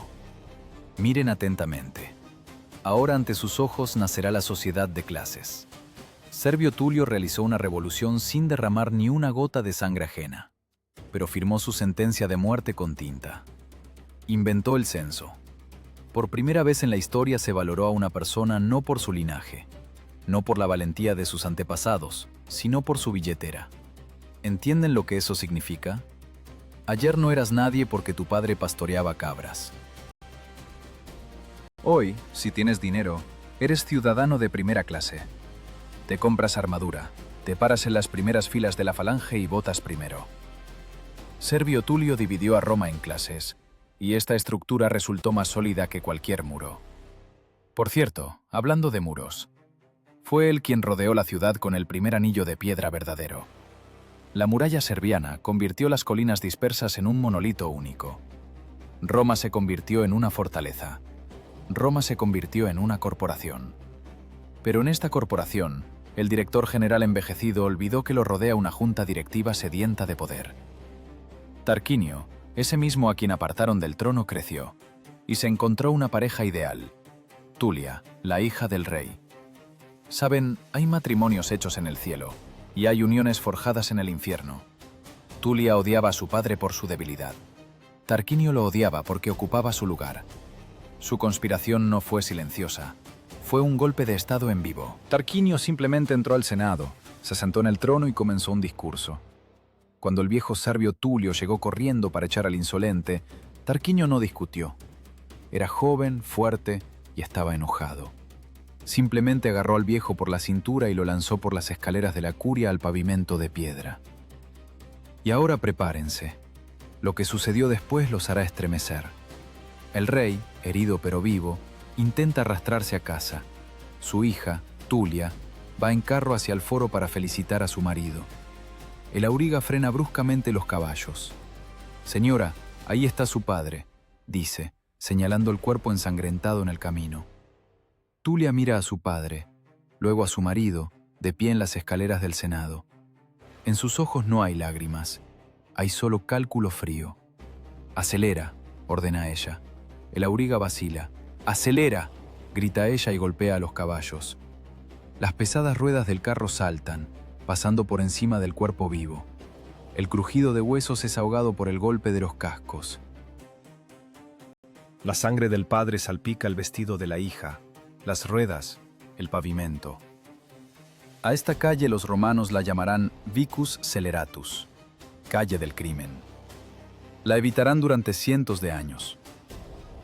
Miren atentamente. Ahora ante sus ojos nacerá la sociedad de clases. Servio Tulio realizó una revolución sin derramar ni una gota de sangre ajena, pero firmó su sentencia de muerte con tinta. Inventó el censo. Por primera vez en la historia se valoró a una persona no por su linaje, no por la valentía de sus antepasados, sino por su billetera. ¿Entienden lo que eso significa? Ayer no eras nadie porque tu padre pastoreaba cabras. Hoy, si tienes dinero, eres ciudadano de primera clase. Te compras armadura, te paras en las primeras filas de la falange y votas primero. Servio Tulio dividió a Roma en clases, y esta estructura resultó más sólida que cualquier muro. Por cierto, hablando de muros, fue él quien rodeó la ciudad con el primer anillo de piedra verdadero. La muralla serviana convirtió las colinas dispersas en un monolito único. Roma se convirtió en una fortaleza. Roma se convirtió en una corporación. Pero en esta corporación, el director general envejecido olvidó que lo rodea una junta directiva sedienta de poder. Tarquinio, ese mismo a quien apartaron del trono, creció, y se encontró una pareja ideal, Tulia, la hija del rey. Saben, hay matrimonios hechos en el cielo, y hay uniones forjadas en el infierno. Tulia odiaba a su padre por su debilidad. Tarquinio lo odiaba porque ocupaba su lugar. Su conspiración no fue silenciosa. Fue un golpe de estado en vivo. Tarquinio simplemente entró al Senado, se sentó en el trono y comenzó un discurso. Cuando el viejo Servio Tulio llegó corriendo para echar al insolente, Tarquinio no discutió. Era joven, fuerte y estaba enojado. Simplemente agarró al viejo por la cintura y lo lanzó por las escaleras de la curia al pavimento de piedra. Y ahora prepárense. Lo que sucedió después los hará estremecer. El rey, herido pero vivo, intenta arrastrarse a casa. Su hija, Tulia, va en carro hacia el foro para felicitar a su marido. El auriga frena bruscamente los caballos. «Señora, ahí está su padre», dice, señalando el cuerpo ensangrentado en el camino. Tulia mira a su padre, luego a su marido, de pie en las escaleras del Senado. En sus ojos no hay lágrimas, hay solo cálculo frío. «Acelera», ordena ella. El auriga vacila. «¡Acelera!», grita ella y golpea a los caballos. Las pesadas ruedas del carro saltan, pasando por encima del cuerpo vivo. El crujido de huesos es ahogado por el golpe de los cascos. La sangre del padre salpica el vestido de la hija, las ruedas, el pavimento. A esta calle los romanos la llamarán Vicus Sceleratus, calle del crimen. La evitarán durante cientos de años.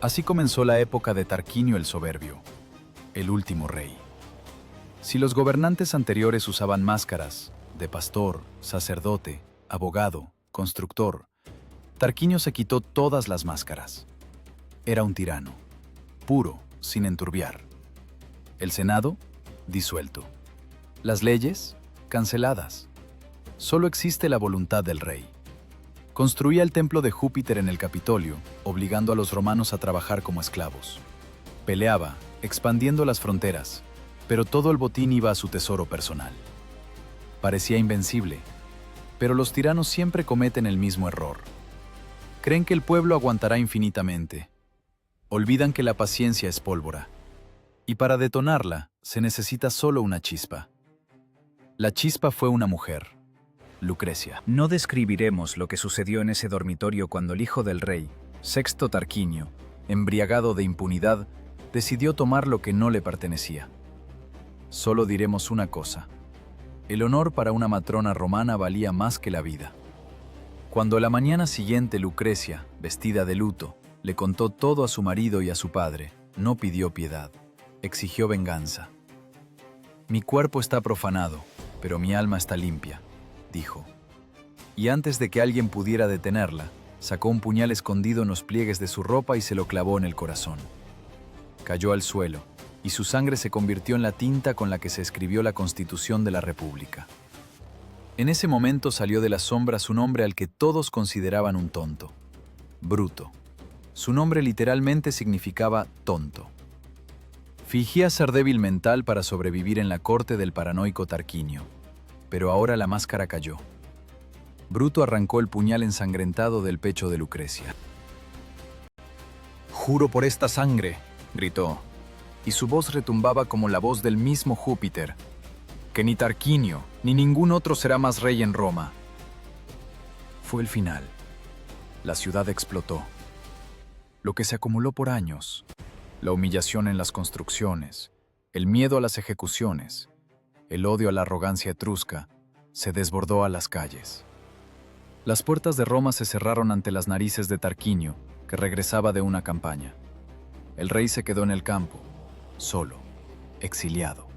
Así comenzó la época de Tarquinio el Soberbio, el último rey. Si los gobernantes anteriores usaban máscaras de pastor, sacerdote, abogado, constructor, Tarquinio se quitó todas las máscaras. Era un tirano, puro, sin enturbiar. El Senado, disuelto. Las leyes, canceladas. Solo existe la voluntad del rey. Construía el templo de Júpiter en el Capitolio, obligando a los romanos a trabajar como esclavos. Peleaba, expandiendo las fronteras, pero todo el botín iba a su tesoro personal. Parecía invencible, pero los tiranos siempre cometen el mismo error. Creen que el pueblo aguantará infinitamente. Olvidan que la paciencia es pólvora, y para detonarla se necesita solo una chispa. La chispa fue una mujer, Lucrecia. No describiremos lo que sucedió en ese dormitorio cuando el hijo del rey, Sexto Tarquinio, embriagado de impunidad, decidió tomar lo que no le pertenecía. Solo diremos una cosa. El honor para una matrona romana valía más que la vida. Cuando a la mañana siguiente Lucrecia, vestida de luto, le contó todo a su marido y a su padre, no pidió piedad, exigió venganza. «Mi cuerpo está profanado, pero mi alma está limpia», dijo. Y antes de que alguien pudiera detenerla, sacó un puñal escondido en los pliegues de su ropa y se lo clavó en el corazón. Cayó al suelo, y su sangre se convirtió en la tinta con la que se escribió la Constitución de la República. En ese momento salió de las sombras un hombre al que todos consideraban un tonto, Bruto. Su nombre literalmente significaba tonto. Fingía ser débil mental para sobrevivir en la corte del paranoico Tarquinio, pero ahora la máscara cayó. Bruto arrancó el puñal ensangrentado del pecho de Lucrecia. «Juro por esta sangre», gritó, y su voz retumbaba como la voz del mismo Júpiter, «que ni Tarquinio ni ningún otro será más rey en Roma». Fue el final. La ciudad explotó. Lo que se acumuló por años, la humillación en las construcciones, el miedo a las ejecuciones, el odio a la arrogancia etrusca, se desbordó a las calles. Las puertas de Roma se cerraron ante las narices de Tarquinio, que regresaba de una campaña. El rey se quedó en el campo, solo, exiliado.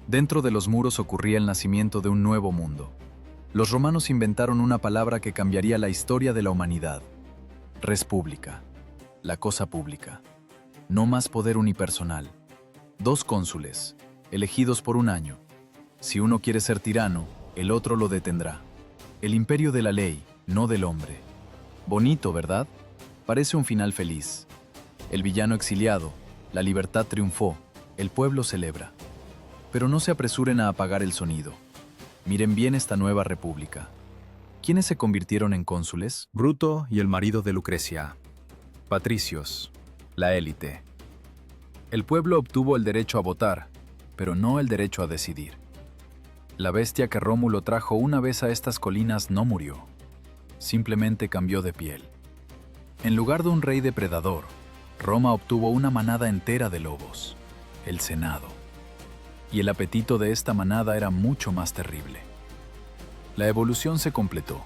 Dentro de los muros ocurría el nacimiento de un nuevo mundo. Los romanos inventaron una palabra que cambiaría la historia de la humanidad. Res publica, la cosa pública. No más poder unipersonal. 2 cónsules, elegidos por un año. Si uno quiere ser tirano, el otro lo detendrá. El imperio de la ley, no del hombre. Bonito, ¿verdad? Parece un final feliz. El villano exiliado, la libertad triunfó, el pueblo celebra. Pero no se apresuren a apagar el sonido. Miren bien esta nueva república. ¿Quiénes se convirtieron en cónsules? Bruto y el marido de Lucrecia. Patricios, la élite. El pueblo obtuvo el derecho a votar, pero no el derecho a decidir. La bestia que Rómulo trajo una vez a estas colinas no murió. Simplemente cambió de piel. En lugar de un rey depredador, Roma obtuvo una manada entera de lobos, el Senado. Y el apetito de esta manada era mucho más terrible. La evolución se completó.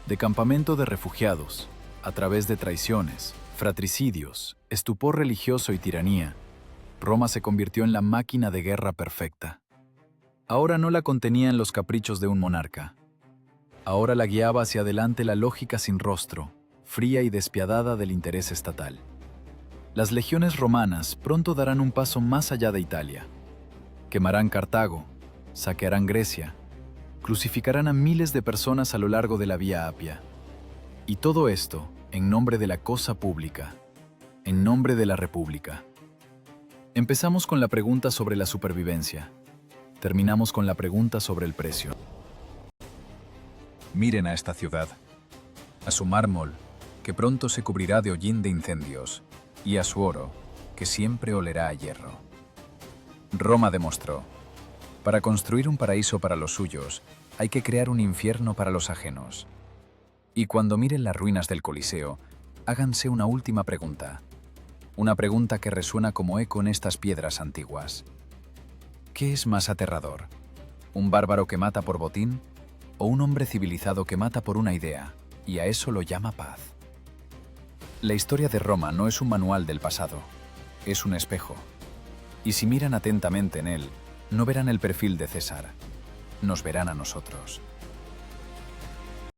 De campamento de refugiados, a través de traiciones, fratricidios, estupor religioso y tiranía, Roma se convirtió en la máquina de guerra perfecta. Ahora no la contenían los caprichos de un monarca. Ahora la guiaba hacia adelante la lógica sin rostro, fría y despiadada del interés estatal. Las legiones romanas pronto darán un paso más allá de Italia. Quemarán Cartago, saquearán Grecia, crucificarán a miles de personas a lo largo de la Vía Apia. Y todo esto en nombre de la cosa pública, en nombre de la República. Empezamos con la pregunta sobre la supervivencia. Terminamos con la pregunta sobre el precio. Miren a esta ciudad, a su mármol, que pronto se cubrirá de hollín de incendios, y a su oro, que siempre olerá a hierro. Roma demostró: para construir un paraíso para los suyos, hay que crear un infierno para los ajenos. Y cuando miren las ruinas del Coliseo, háganse una última pregunta. Una pregunta que resuena como eco en estas piedras antiguas. ¿Qué es más aterrador? ¿Un bárbaro que mata por botín? ¿O un hombre civilizado que mata por una idea, y a eso lo llama paz? La historia de Roma no es un manual del pasado, es un espejo. Y si miran atentamente en él, no verán el perfil de César, nos verán a nosotros.